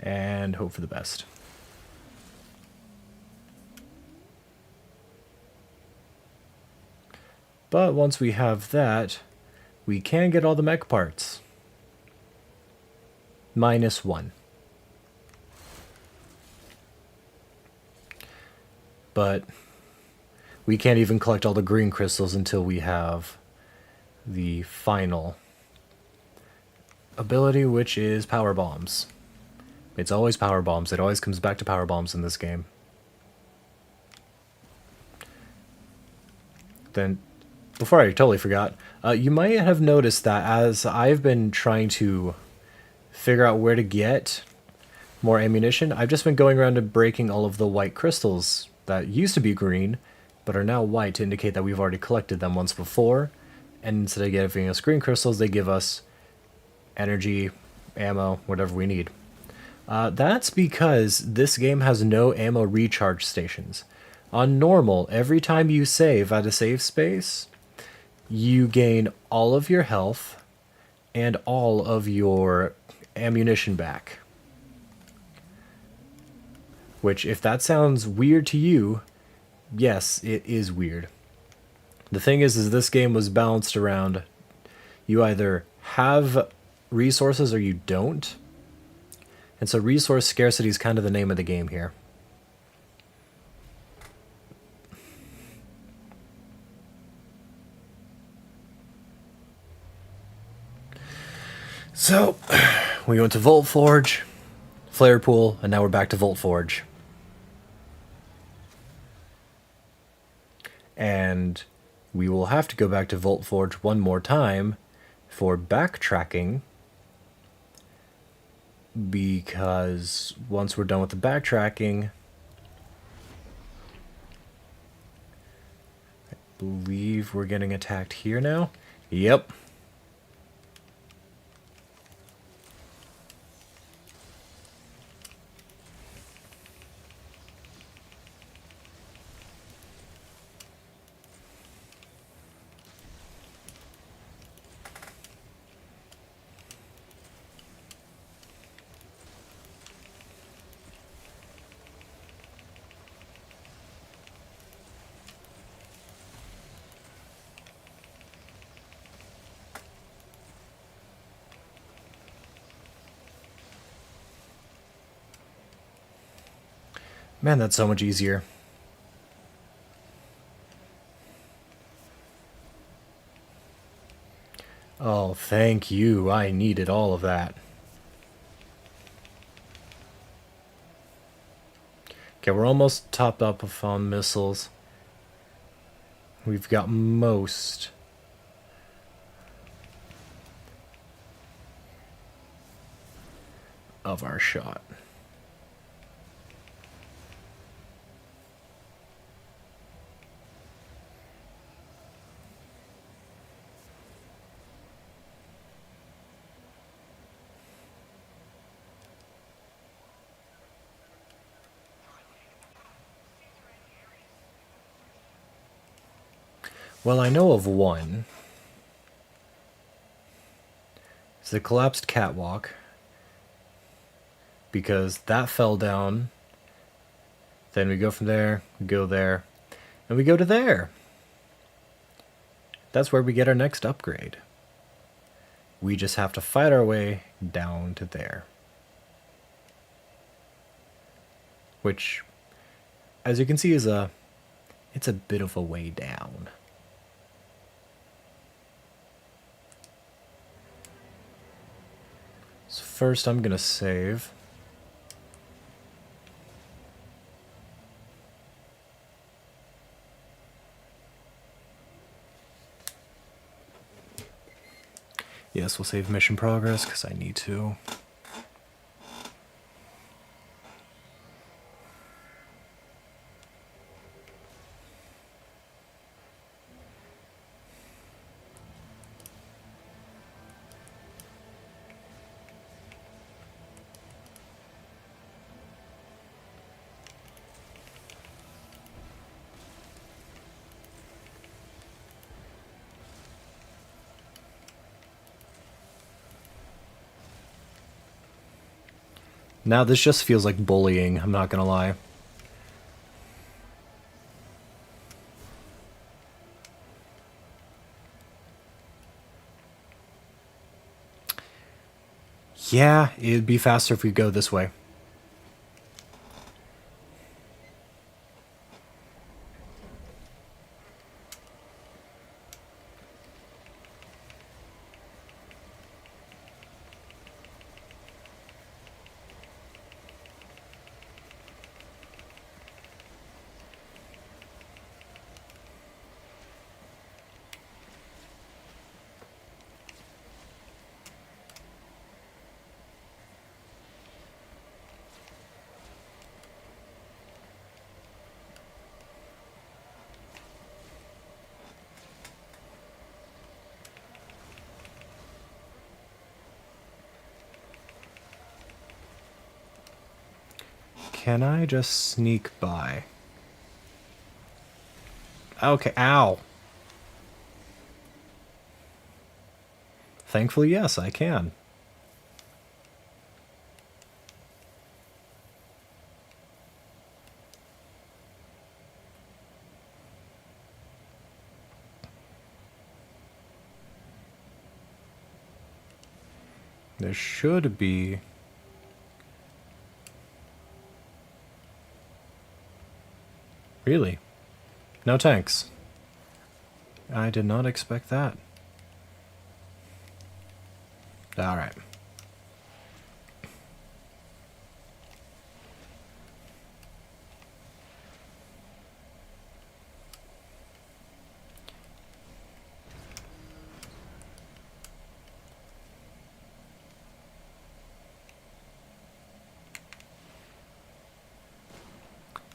and hope for the best. But once we have that, we can get all the mech parts. -1. But we can't even collect all the green crystals until we have the final ability, which is power bombs. It's always power bombs. It always comes back to power bombs in this game. Then, before I totally forgot, you might have noticed that as I've been trying to figure out where to get more ammunition, I've just been going around and breaking all of the white crystals that used to be green, but are now white to indicate that we've already collected them once before. And instead of giving us green crystals, they give us energy, ammo, whatever we need. That's because this game has no ammo recharge stations. On normal, every time you save at a save space, you gain all of your health and all of your ammunition back. Which, if that sounds weird to you, yes, it is weird. The thing is this game was balanced around you either have resources or you don't. And so resource scarcity is kind of the name of the game here. So, we went to Volt Forge, Flare Pool, and now we're back to Volt Forge. And we will have to go back to Vault Forge one more time for backtracking, because once we're done with the backtracking, I believe we're getting attacked here now. Yep. Man, that's so much easier. Oh, thank you. I needed all of that. Okay, we're almost topped up on missiles. We've got most of our shot. Well, I know of one. It's the collapsed catwalk, because that fell down. Then we go from there, we go there, and we go to there. That's where we get our next upgrade. We just have to fight our way down to there. Which, as you can see, it's a bit of a way down. So first I'm gonna save. Yes, we'll save mission progress because I need to. Now this just feels like bullying, I'm not gonna lie. Yeah, it'd be faster if we go this way. Can I just sneak by? Okay, ow. Thankfully, yes, I can. There should be... Really? No tanks. I did not expect that. Alright.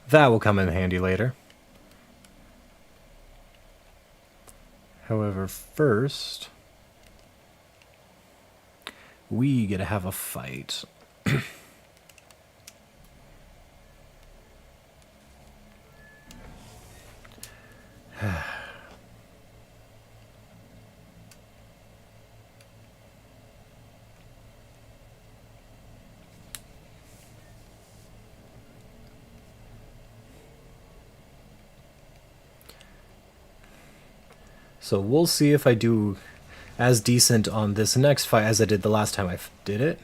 That will come in handy later. However, first, we get to have a fight. So we'll see if I do as decent on this next fight as I did the last time I did it.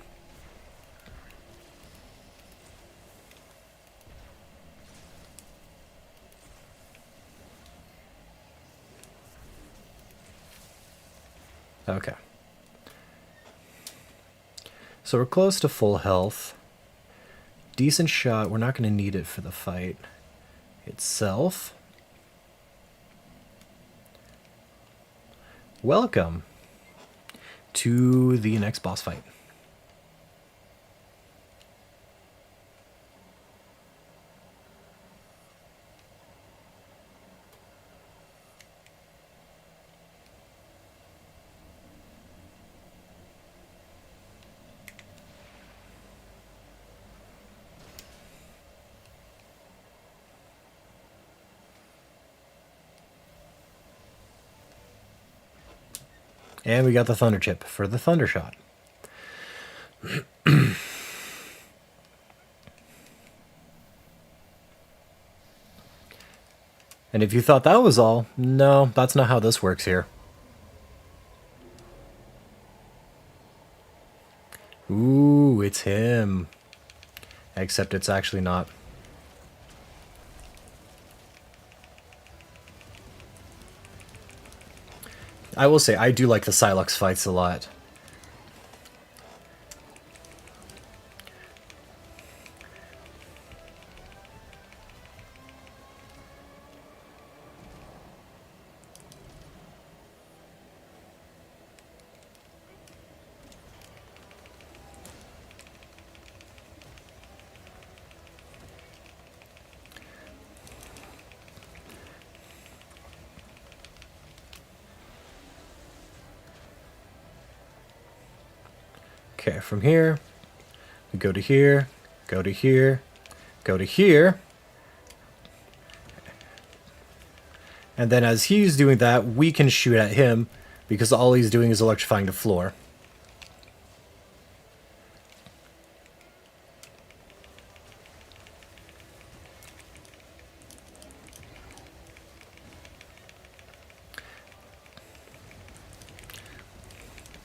Okay. So we're close to full health. Decent shot. We're not going to need it for the fight itself. Welcome to the next boss fight. And we got the Thunder Chip for the Thunder Shot. And if you thought that was all, no, that's not how this works here. Ooh, it's him. Except it's actually not. I will say, I do like the Psylocke fights a lot. Okay, from here, we go to here, go to here, go to here. And then as he's doing that, we can shoot at him because all he's doing is electrifying the floor.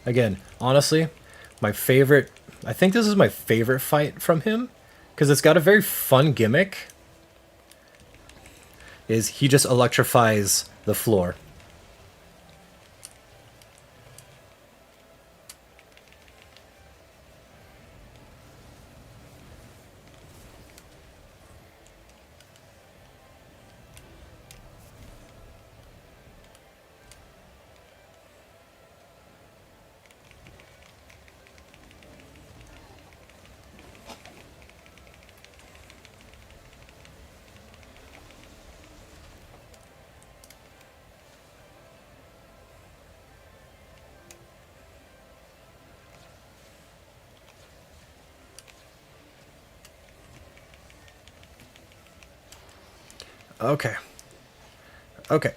Again, honestly, my favorite, I think this is my favorite fight from him because it's got a very fun gimmick. Is he just electrifies the floor. Okay. Okay.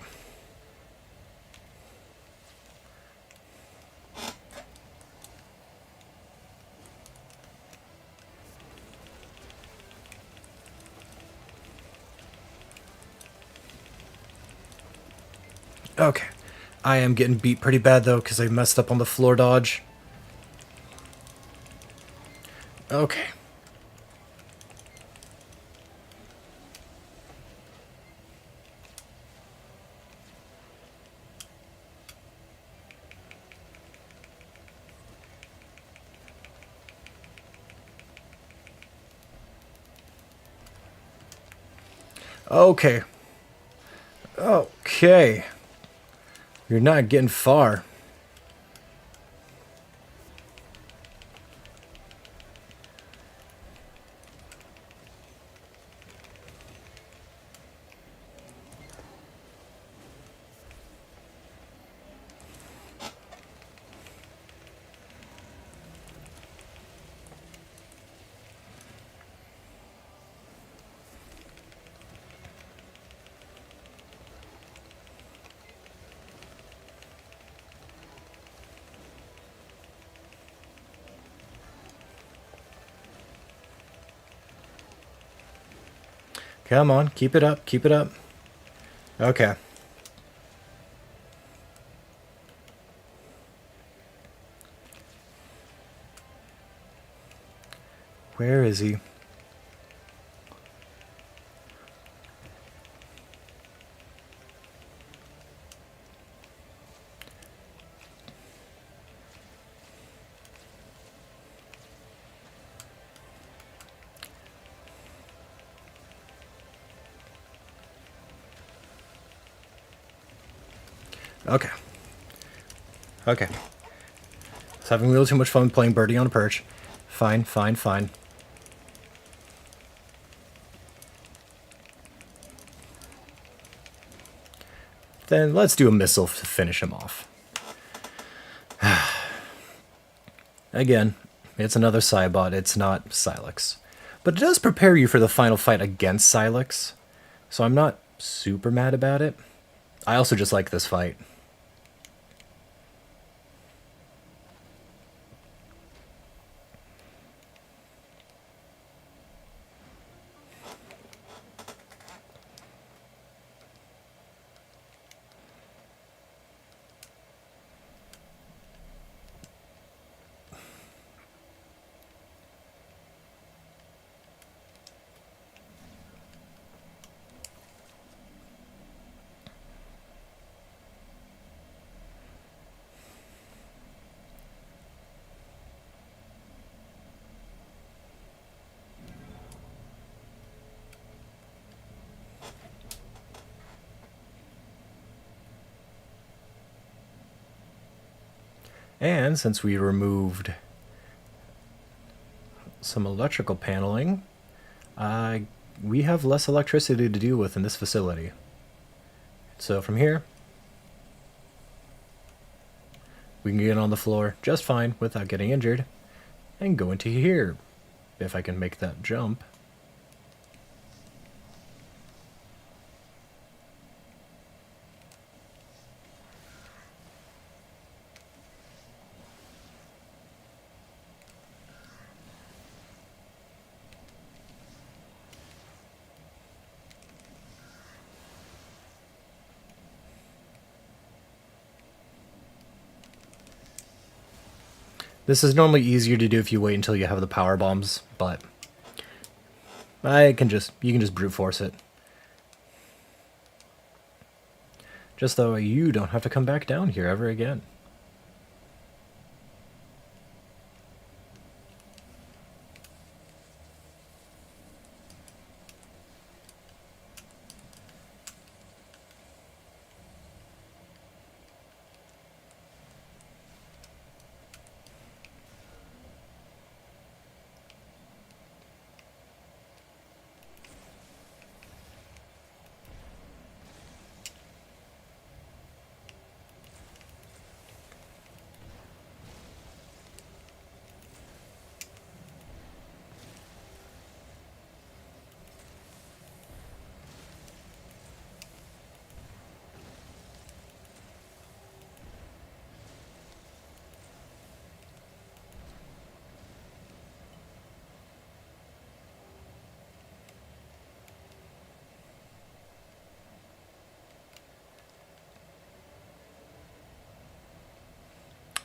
Okay. I am getting beat pretty bad though because I messed up on the floor dodge. Okay. Okay. Okay. You're not getting far. Come on, keep it up, keep it up. Okay. Where is he? Okay. Okay. I was having a little too much fun playing birdie on a perch. Fine, fine, fine. Then let's do a missile to finish him off. Again, it's another Cybot, it's not Silex. But it does prepare you for the final fight against Silex, so I'm not super mad about it. I also just like this fight. And since we removed some electrical paneling, we have less electricity to deal with in this facility. So from here, we can get on the floor just fine without getting injured, and go into here, if I can make that jump. This is normally easier to do if you wait until you have the power bombs, but you can just brute force it. Just so you don't have to come back down here ever again.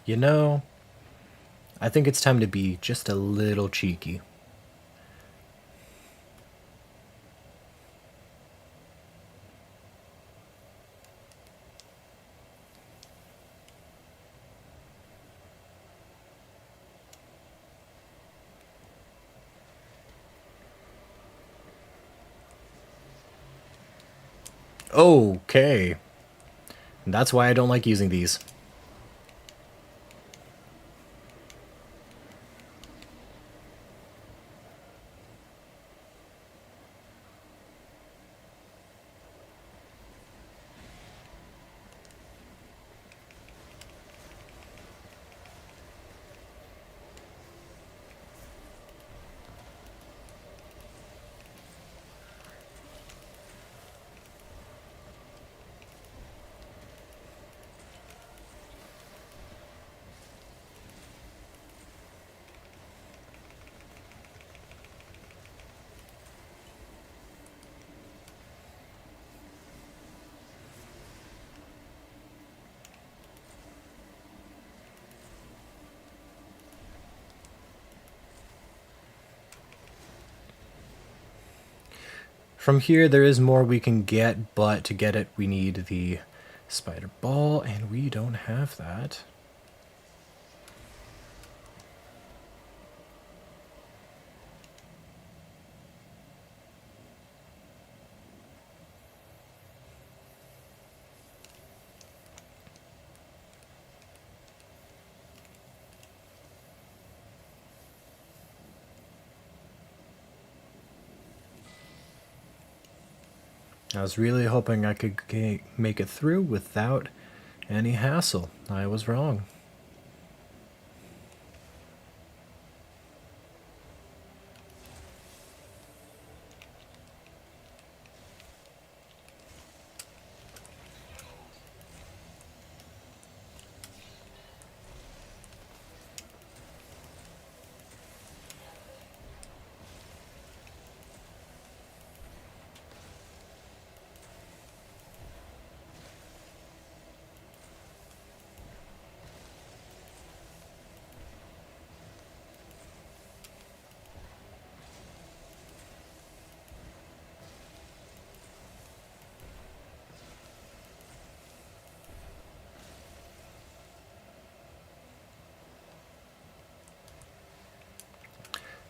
You know, I think it's time to be just a little cheeky. Okay. That's why I don't like using these. From here, there is more we can get, but to get it, we need the spider ball, and we don't have that. I was really hoping I could make it through without any hassle. I was wrong.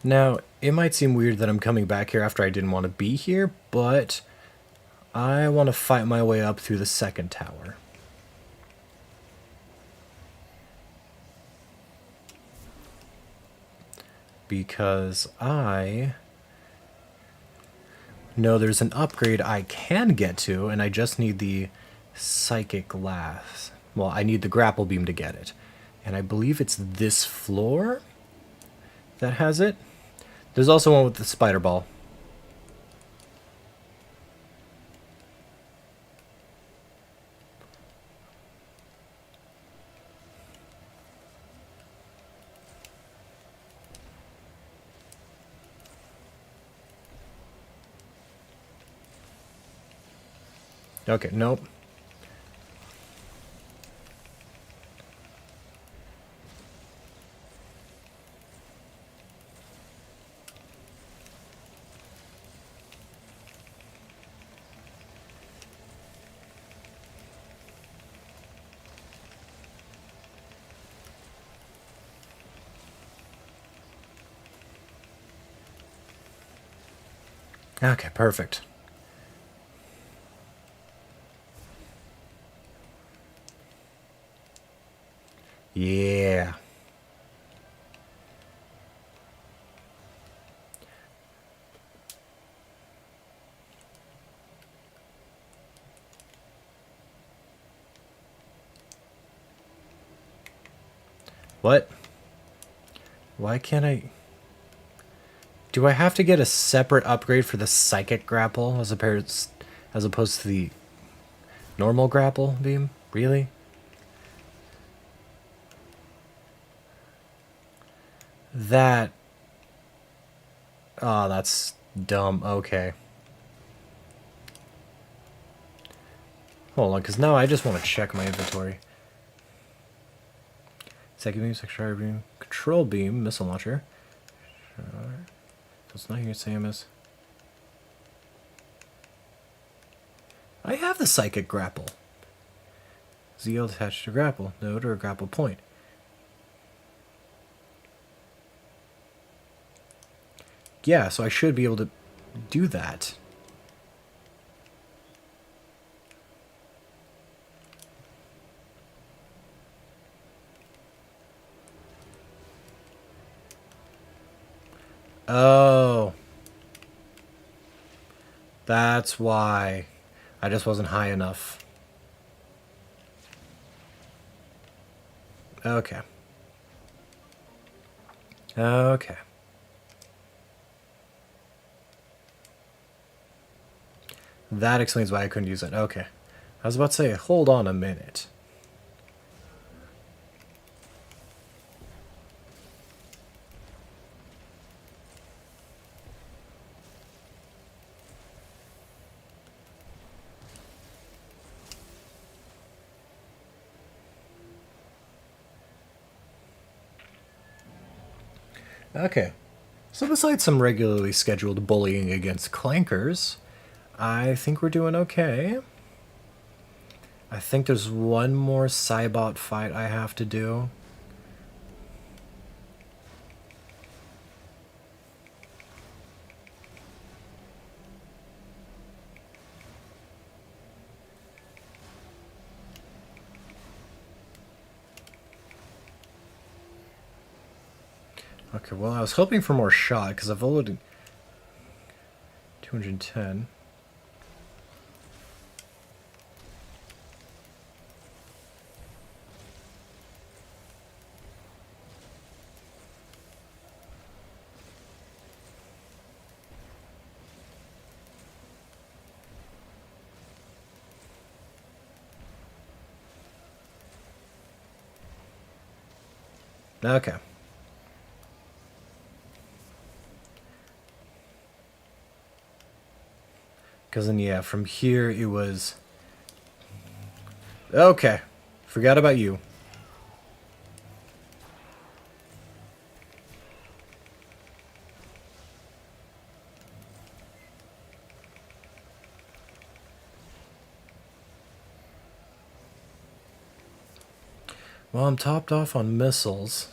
Now, it might seem weird that I'm coming back here after I didn't want to be here, but I want to fight my way up through the second tower. Because I know there's an upgrade I can get to, and I just need the psychic glass. Well, I need the grapple beam to get it. And I believe it's this floor that has it. There's also one with the spider ball. Okay, nope. Okay, perfect. Yeah. What? Why can't I... Do I have to get a separate upgrade for the psychic grapple as opposed to the normal grapple beam? Really? That... Oh, that's dumb. Okay. Hold on, because now I just want to check my inventory. Second beam, second beam, control beam, missile launcher. Sure. So it's not here, same as... I have the psychic grapple. Zeal attached to grapple node or grapple point. Yeah, so I should be able to do that. Oh. That's why. I just wasn't high enough. Okay. Okay. That explains why I couldn't use it. Okay. I was about to say, hold on a minute. Okay. So besides some regularly scheduled bullying against clankers, I think we're doing okay. I think there's one more Cybot fight I have to do. Okay, well, I was hoping for more shot because I've loaded 210. Okay. Because then, yeah, from here it was... Okay. Forgot about you. Well, I'm topped off on missiles.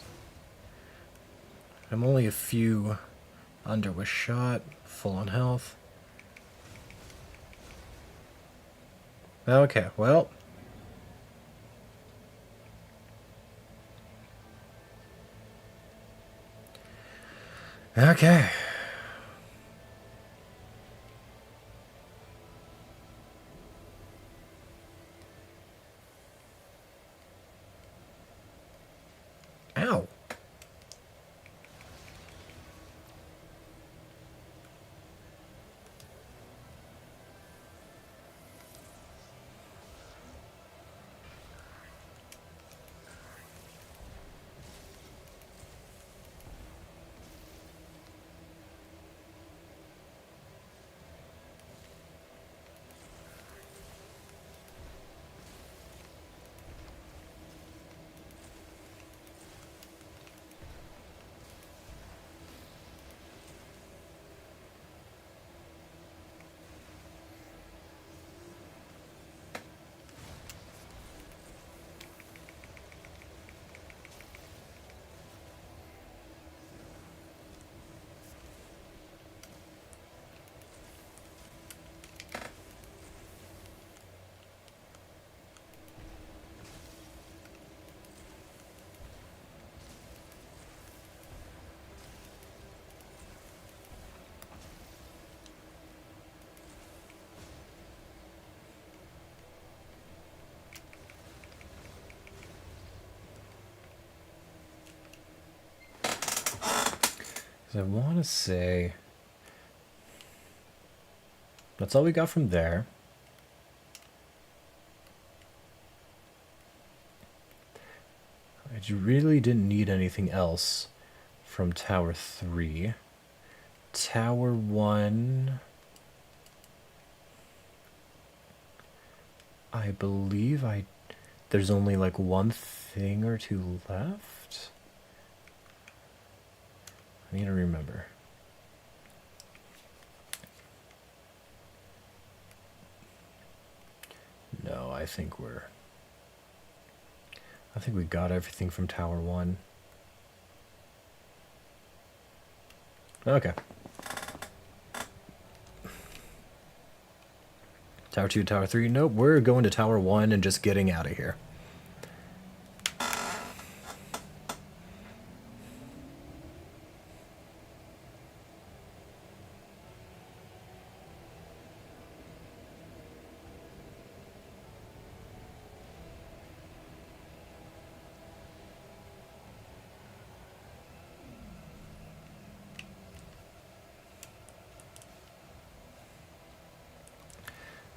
I'm only a few under with shot, full on health. Okay, well. Okay. Ow. I want to say that's all we got from there. I really didn't need anything else from Tower 3. Tower 1, I believe there's only like one thing or two left. I need to remember. No, I think we got everything from Tower 1. Okay. Tower 2, Tower 3. Nope, we're going to Tower 1 and just getting out of here.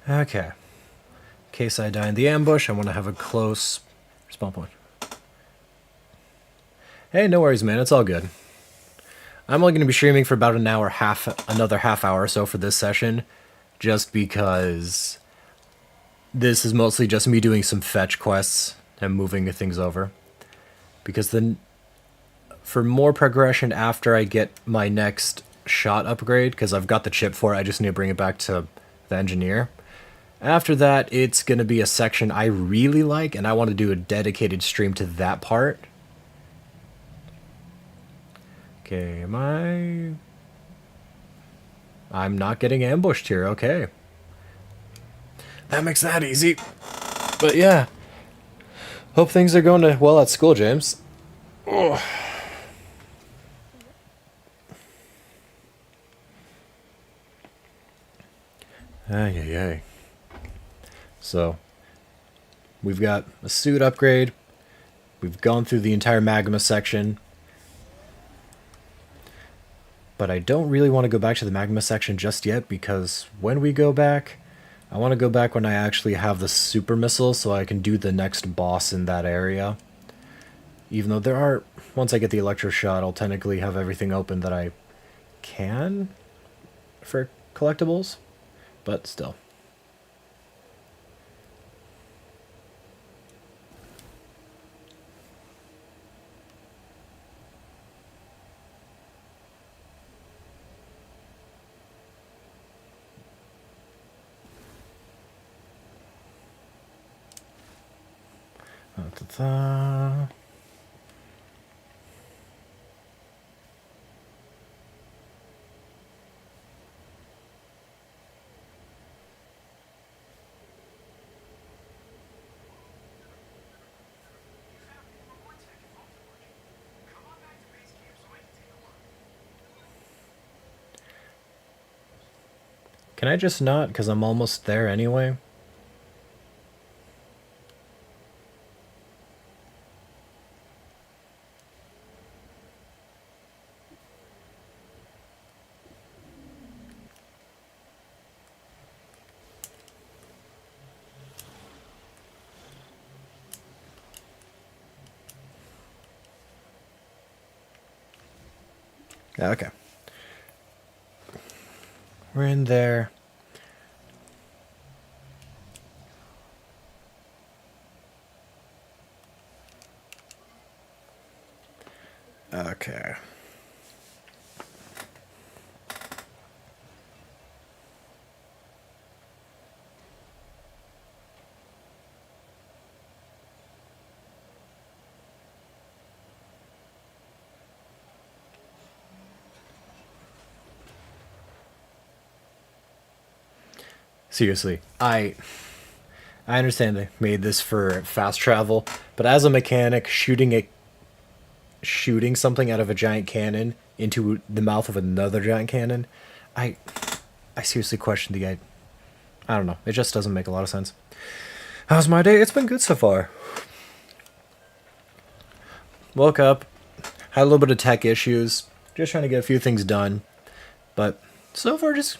Okay. In case I die in the ambush, I want to have a close spawn point. Hey, no worries, man. It's all good. I'm only going to be streaming for about another half hour or so for this session, just because this is mostly just me doing some fetch quests and moving things over. Because then, for more progression after I get my next shot upgrade, because I've got the chip for it, I just need to bring it back to the engineer. After that, it's going to be a section I really like, and I want to do a dedicated stream to that part. Okay, I'm not getting ambushed here, okay. That makes that easy. But yeah. Hope things are going well at school, James. Ugh. Ay, ay, ay. So, we've got a suit upgrade. We've gone through the entire magma section. But I don't really want to go back to the magma section just yet, because when we go back, I want to go back when I actually have the super missile so I can do the next boss in that area. Even though there are, once I get the electro shot, I'll technically have everything open that I can for collectibles, but still. Ta-ta. Can I just not? Because I'm almost there anyway. Okay. We're in there. Okay. Seriously, I understand they made this for fast travel, but as a mechanic, shooting something out of a giant cannon into the mouth of another giant cannon, I I seriously question I don't know. It just doesn't make a lot of sense. How's my day? It's been good so far. Woke up, had a little bit of tech issues, just trying to get a few things done, but so far just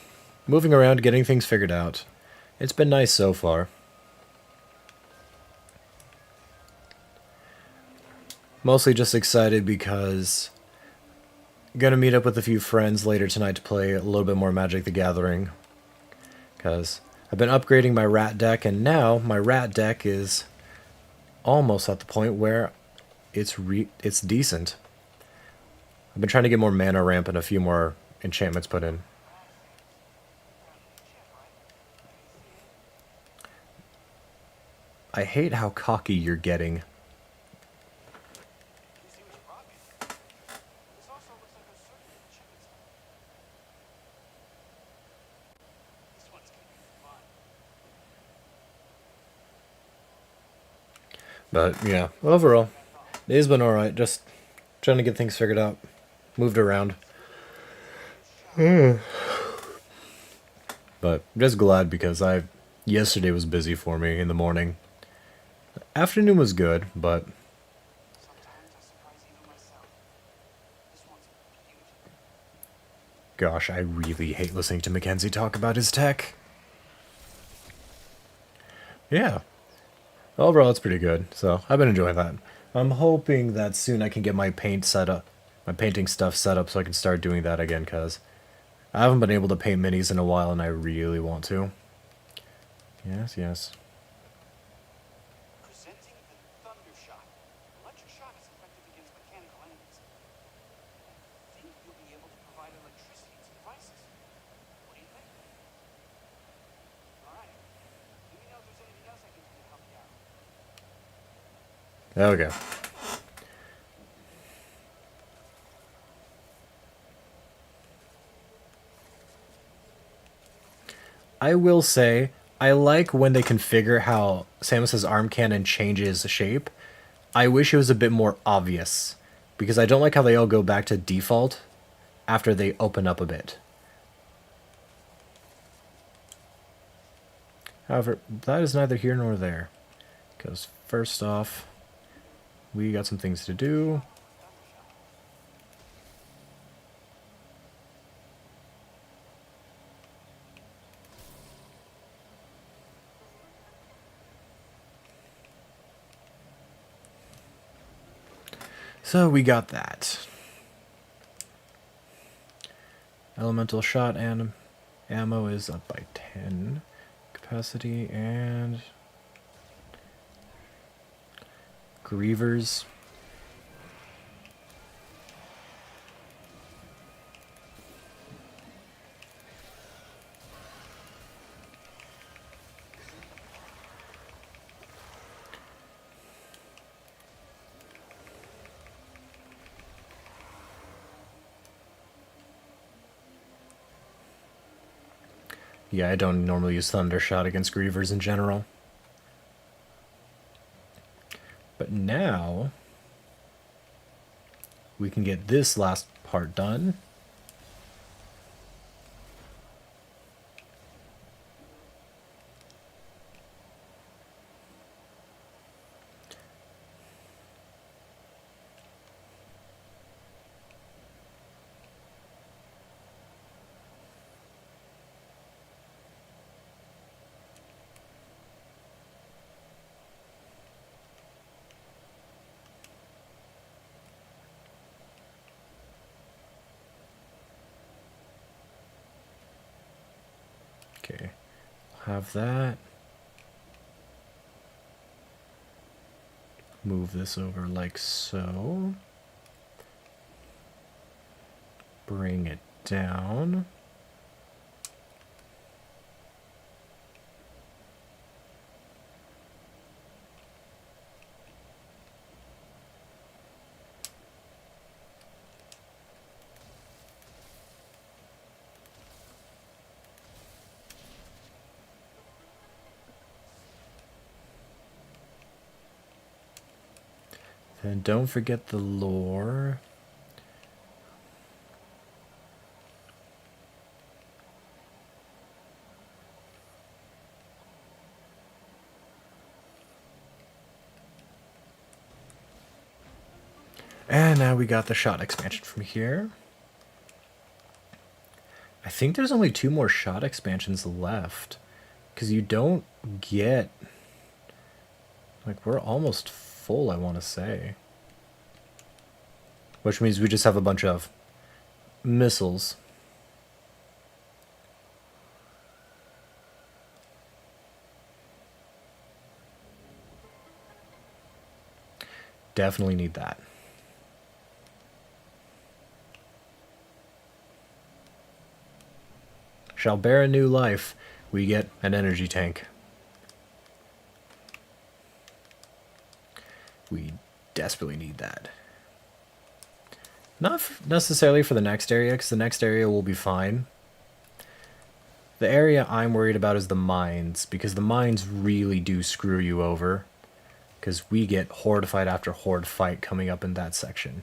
moving around, getting things figured out. It's been nice so far. Mostly just excited because I'm gonna meet up with a few friends later tonight to play a little bit more Magic the Gathering. Because I've been upgrading my rat deck, and now my rat deck is almost at the point where it's decent. I've been trying to get more mana ramp and a few more enchantments put in. I hate how cocky you're getting. But yeah, overall, day's been alright. Just trying to get things figured out. Moved around. But I'm just glad because yesterday was busy for me in the morning. Afternoon was good, but gosh, I really hate listening to Mackenzie talk about his tech. Yeah. Overall, it's pretty good, so I've been enjoying that. I'm hoping that soon I can get my painting stuff set up so I can start doing that again, because I haven't been able to paint minis in a while and I really want to. Yes, yes. Presenting the Thunder Shock. Electric shock is effective against mechanical enemies. I think you'll be able to provide electricity to devices. What do you think? Okay. I will say, I like when they configure how Samus's arm cannon changes shape. I wish it was a bit more obvious, because I don't like how they all go back to default after they open up a bit. However, that is neither here nor there, because first off, we got some things to do. So we got that. Elemental shot and ammo is up by 10 capacity, and Grievers. Yeah, I don't normally use Thunder Shot against Grievers in general. But now, we can get this last part done. Okay, have that. Move this over like so. Bring it down. And don't forget the lore. And now we got the shot expansion from here. I think there's only 2 more shot expansions left, because you don't get... Like, we're almost full, I want to say. Which means we just have a bunch of missiles. Definitely need that. Shall bear a new life. We get an energy tank. We desperately need that. Not necessarily for the next area, because the next area will be fine. The area I'm worried about is the mines, because the mines really do screw you over. Because we get horde fight after horde fight coming up in that section.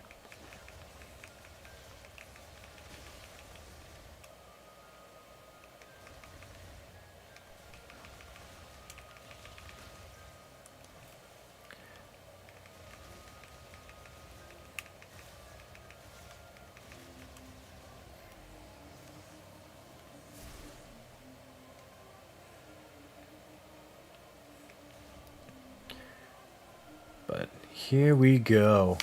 But here we go.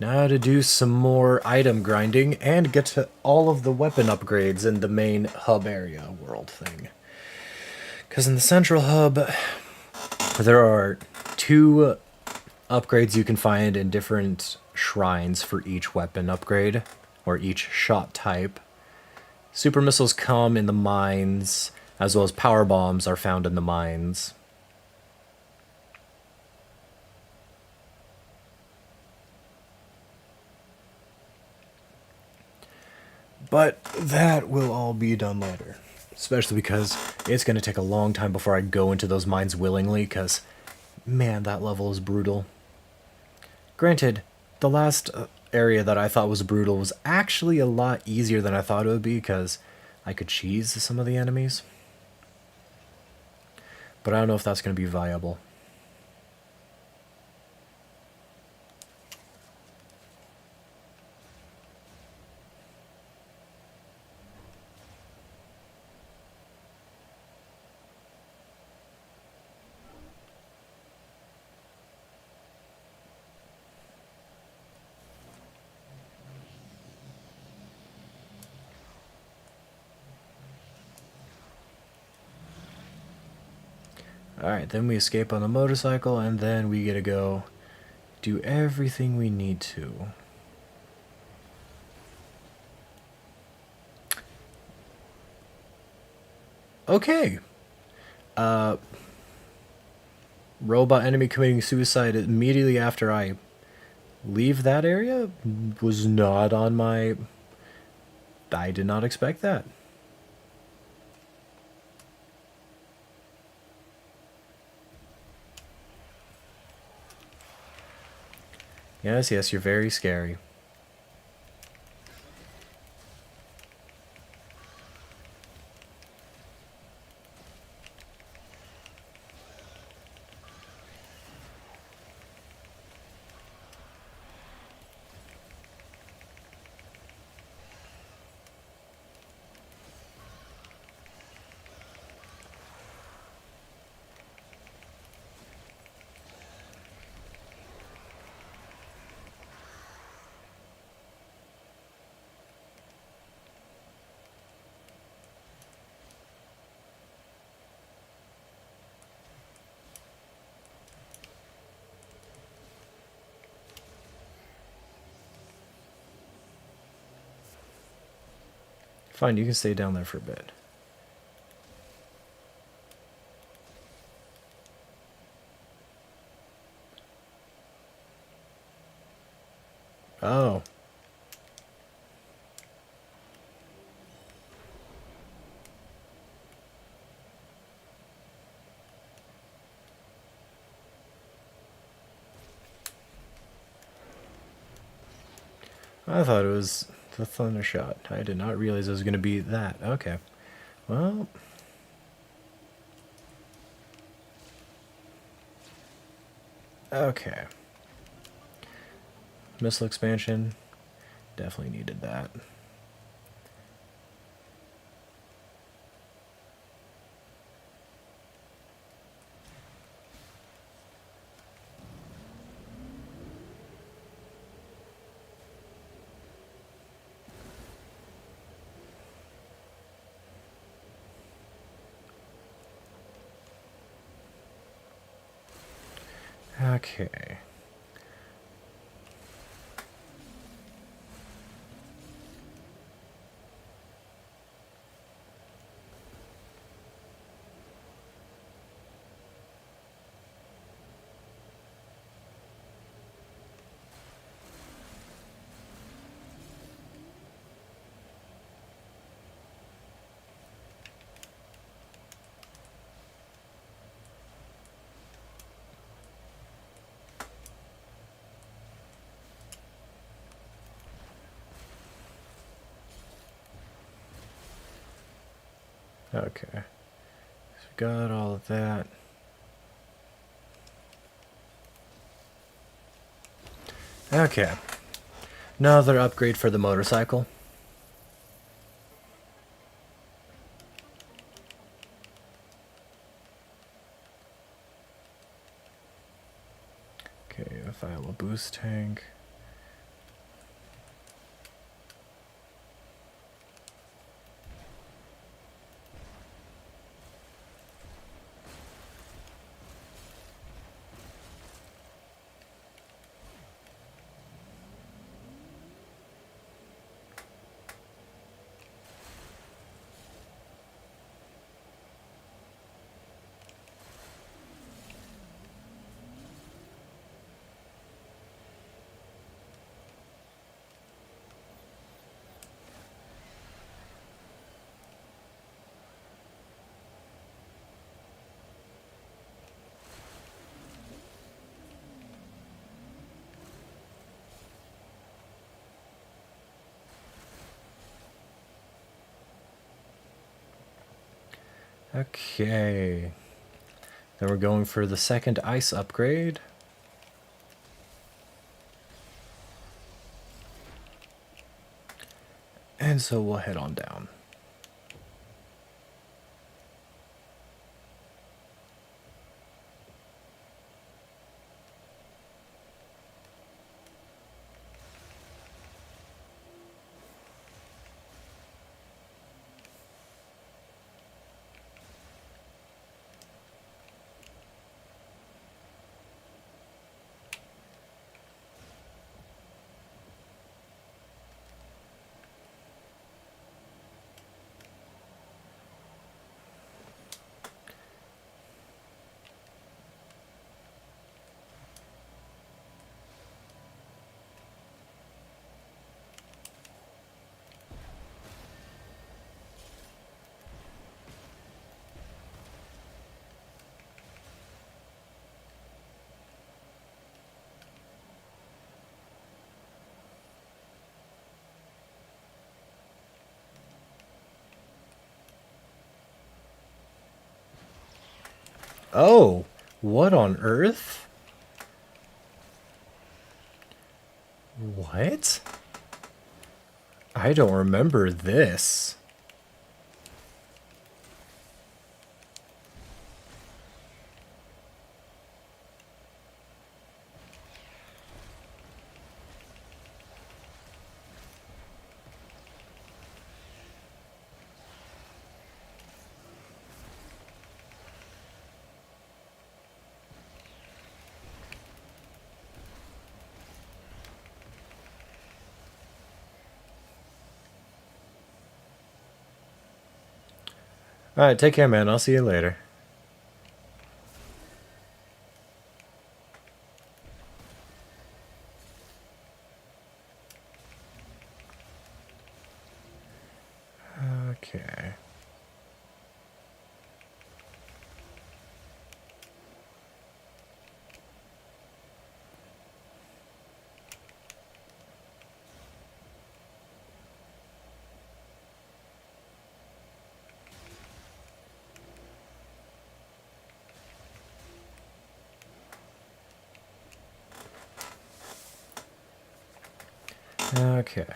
Now to do some more item grinding and get to all of the weapon upgrades in the main hub area world thing. Because in the central hub, there are 2 upgrades you can find in different shrines for each weapon upgrade, or each shot type. Super missiles come in the mines, as well as power bombs are found in the mines. But that will all be done later. Especially because it's going to take a long time before I go into those mines willingly, because, man, that level is brutal. Granted, the last area that I thought was brutal was actually a lot easier than I thought it would be, because I could cheese some of the enemies. But I don't know if that's going to be viable. Alright, then we escape on the motorcycle, and then we get to go do everything we need to. Okay. Robot enemy committing suicide immediately after I leave that area was not on my... I did not expect that. Yes, yes, you're very scary. Fine, you can stay down there for a bit. Oh. I thought it was the thunder shot. I did not realize it was going to be that. Okay. Well... Okay. Missile expansion. Definitely needed that. Okay. Okay. So we got all of that. Okay. Another upgrade for the motorcycle. Okay, a viable boost tank. Okay. Then we're going for the second ice upgrade. And so we'll head on down. Oh, what on earth? What? I don't remember this. Alright, take care, man. I'll see you later. Okay. Okay.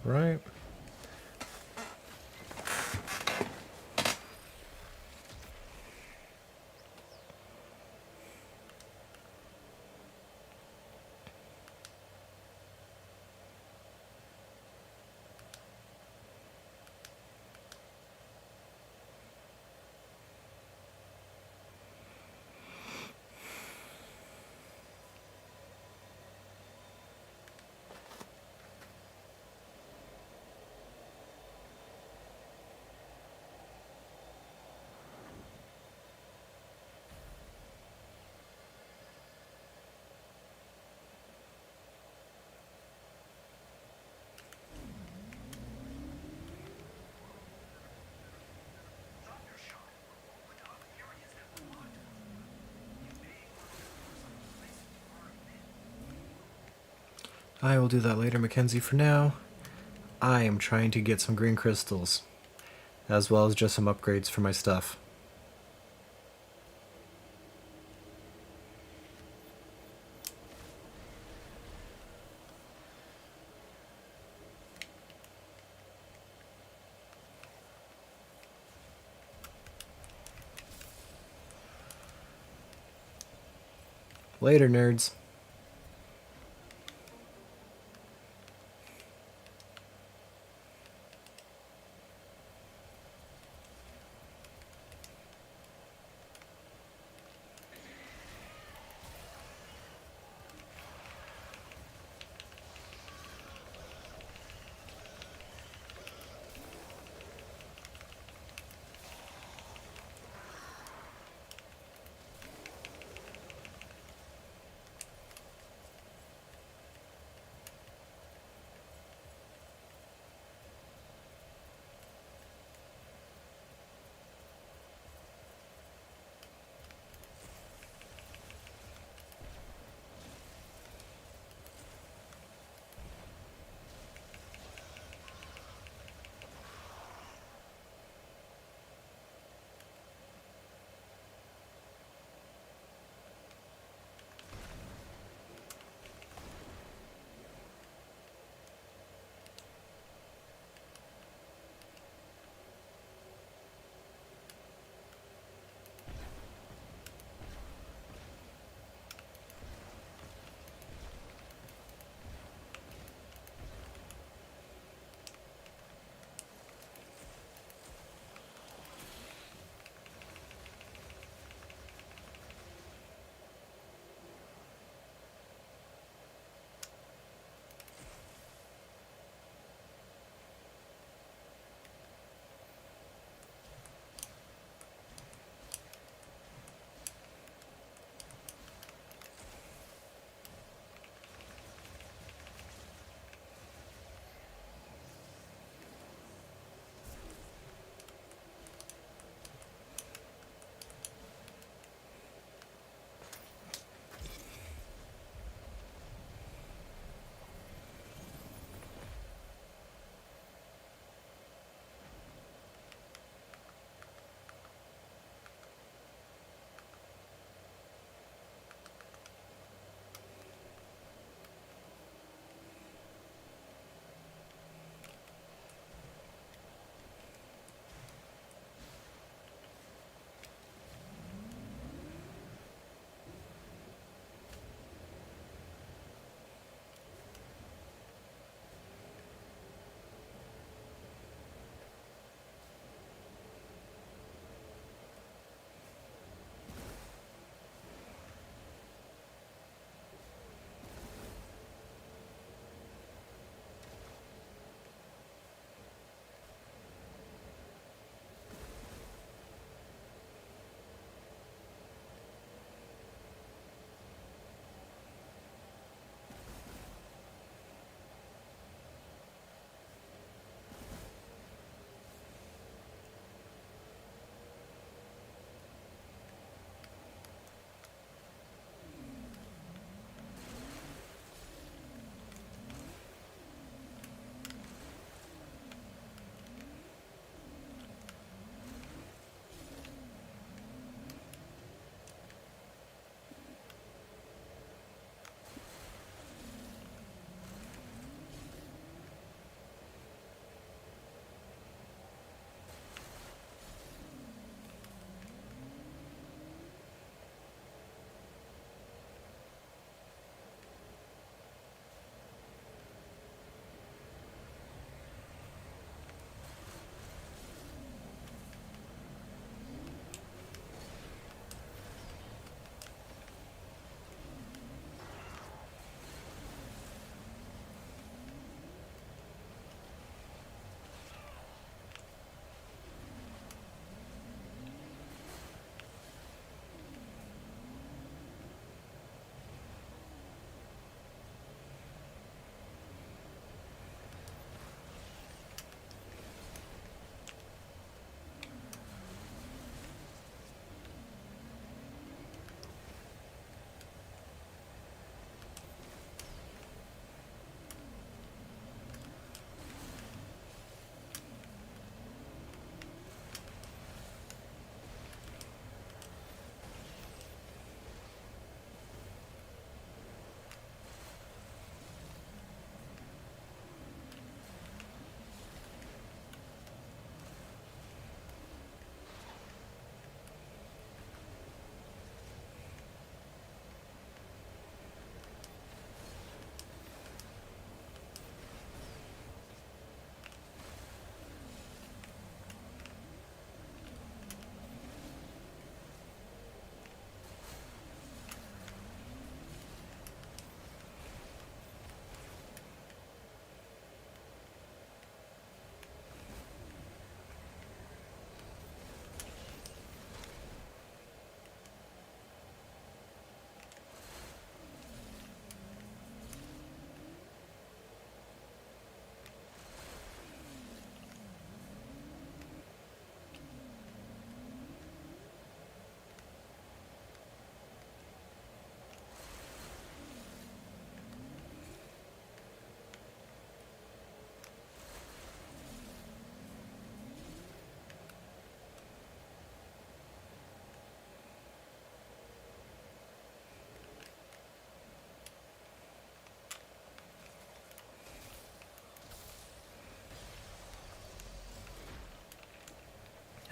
Right. I will do that later, Mackenzie. For now, I am trying to get some green crystals, as well as just some upgrades for my stuff. Later, nerds.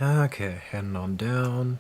Okay, heading on down.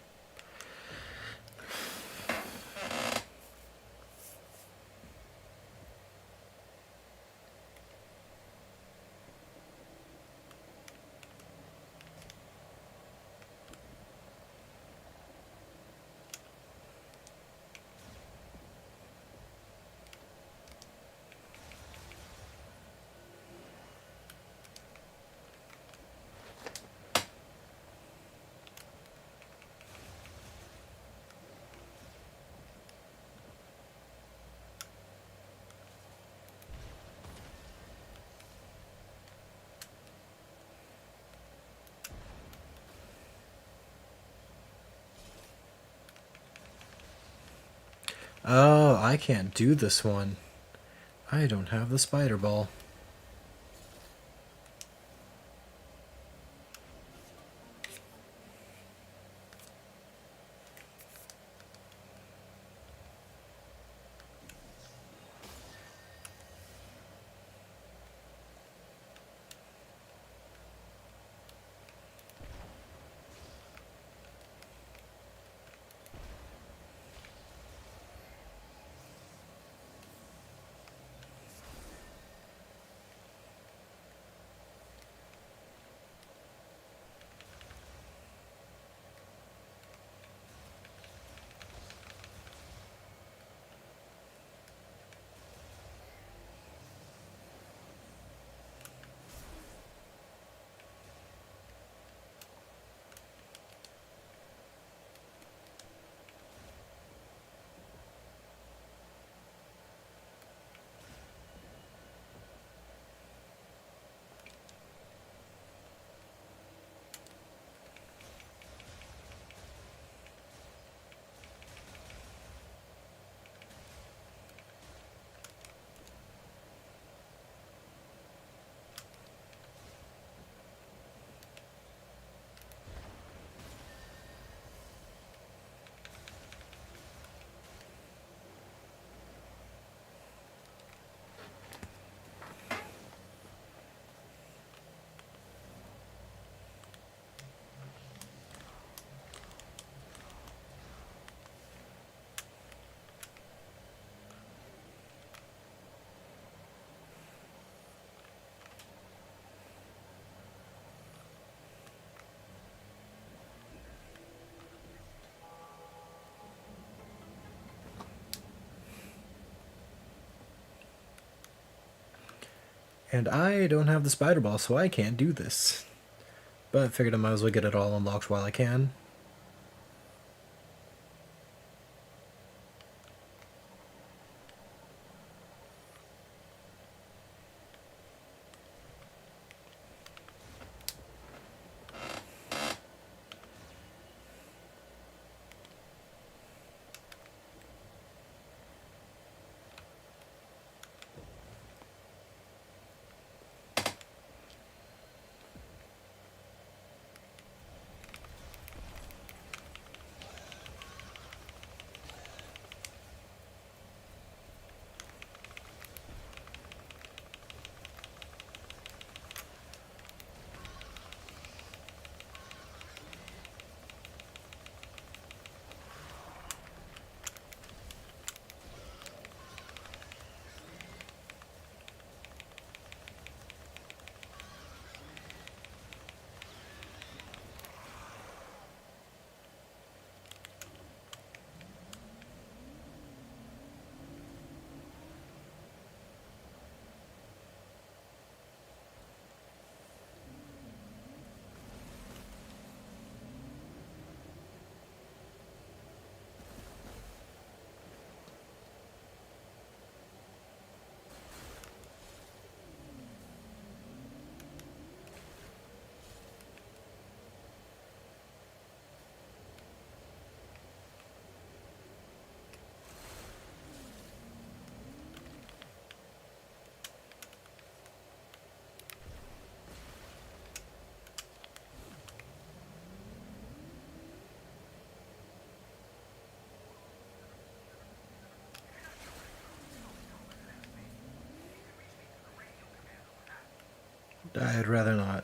Oh, I can't do this one. I don't have the spider ball. And I don't have the spider ball, so I can't do this. But I figured I might as well get it all unlocked while I can. I'd rather not.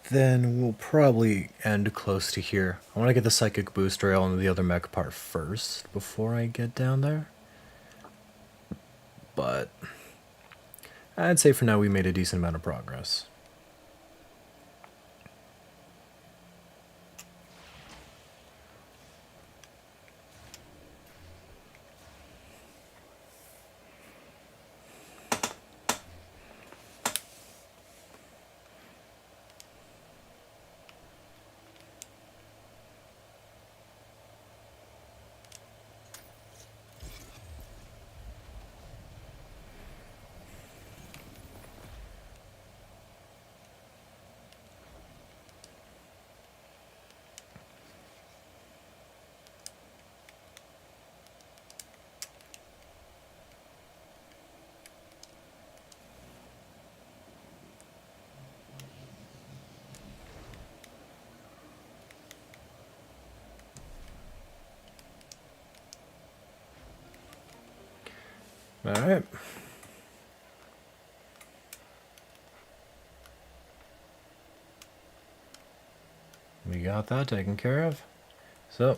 then we'll probably end close to here. I want to get the psychic boost rail and the other mech part first before I get down there. But I'd say for now we made a decent amount of progress. Alright. We got that taken care of. So,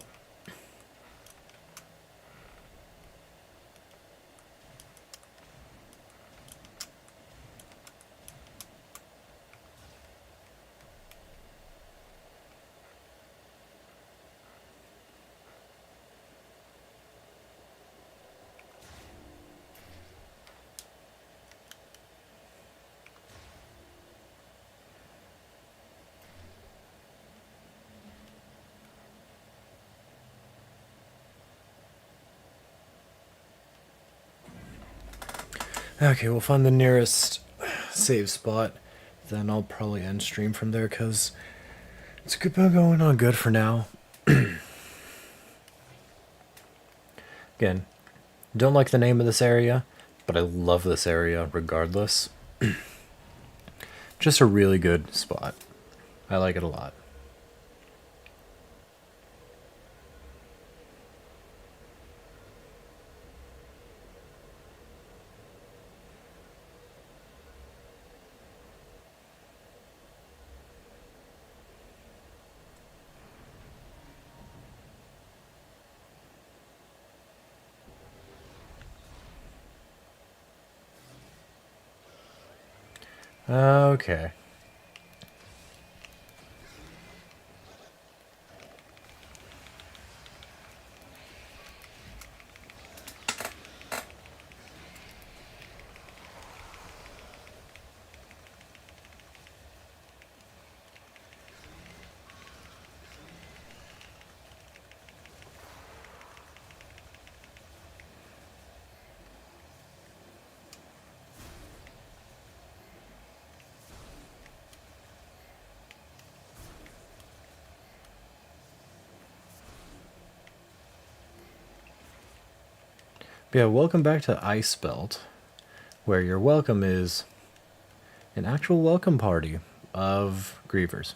okay, we'll find the nearest save spot. Then I'll probably end stream from there because it's going on good for now. Again, don't like the name of this area, but I love this area regardless. Just a really good spot. I like it a lot. Okay. Yeah, welcome back to Ice Belt, where your welcome is an actual welcome party of grievers.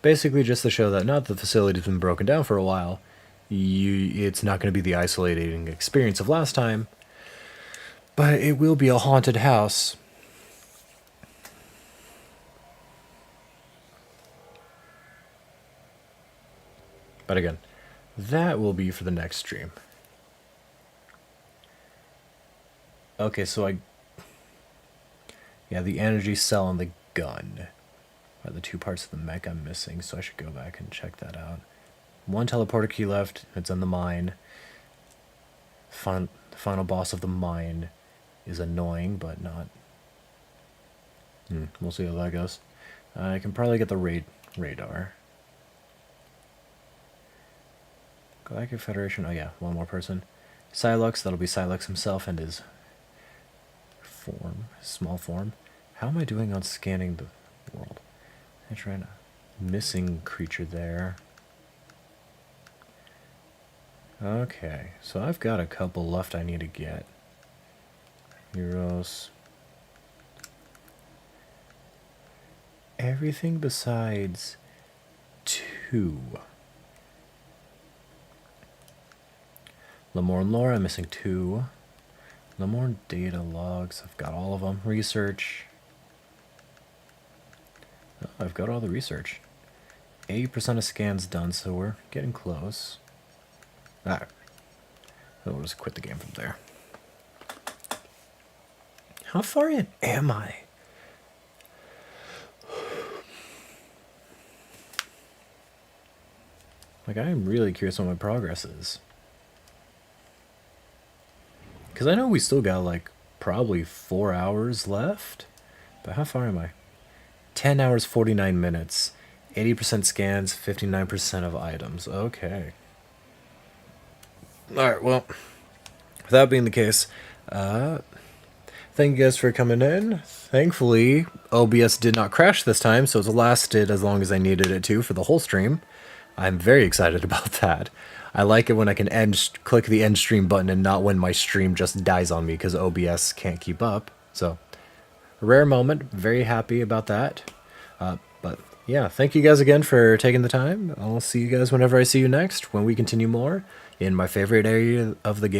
Basically just to show that now that the facility's been broken down for a while, it's not going to be the isolating experience of last time, but it will be a haunted house. But again, that will be for the next stream. Okay, so yeah, the energy cell and the gun are the two parts of the mech I'm missing, so I should go back and check that out. One teleporter key left, it's in the mine. The final boss of the mine is annoying, but not... we'll see how that goes. I can probably get the radar. Galactic Federation, oh yeah, one more person. Silux, that'll be Silux himself and his small form. How am I doing on scanning the world? I'm trying to... Missing creature there. Okay, so I've got a couple left I need to get. Heroes. Everything besides 2. Lamore and Laura, I'm missing 2. Lamore data logs, I've got all of them. Research. I've got all the research. 80% of scans done, so we're getting close. Alright. We'll just quit the game from there. How far in am I? Like, I am really curious what my progress is. Because I know we still got, like, probably 4 hours left. But how far am I? 10 hours, 49 minutes. 80% scans, 59% of items. Okay. Alright, well, with that being the case, thank you guys for coming in. Thankfully, OBS did not crash this time, so it's lasted as long as I needed it to for the whole stream. I'm very excited about that. I like it when I can click the end stream button and not when my stream just dies on me because OBS can't keep up. So, a rare moment. Very happy about that. But yeah, thank you guys again for taking the time. I'll see you guys whenever I see you next, when we continue more in my favorite area of the game.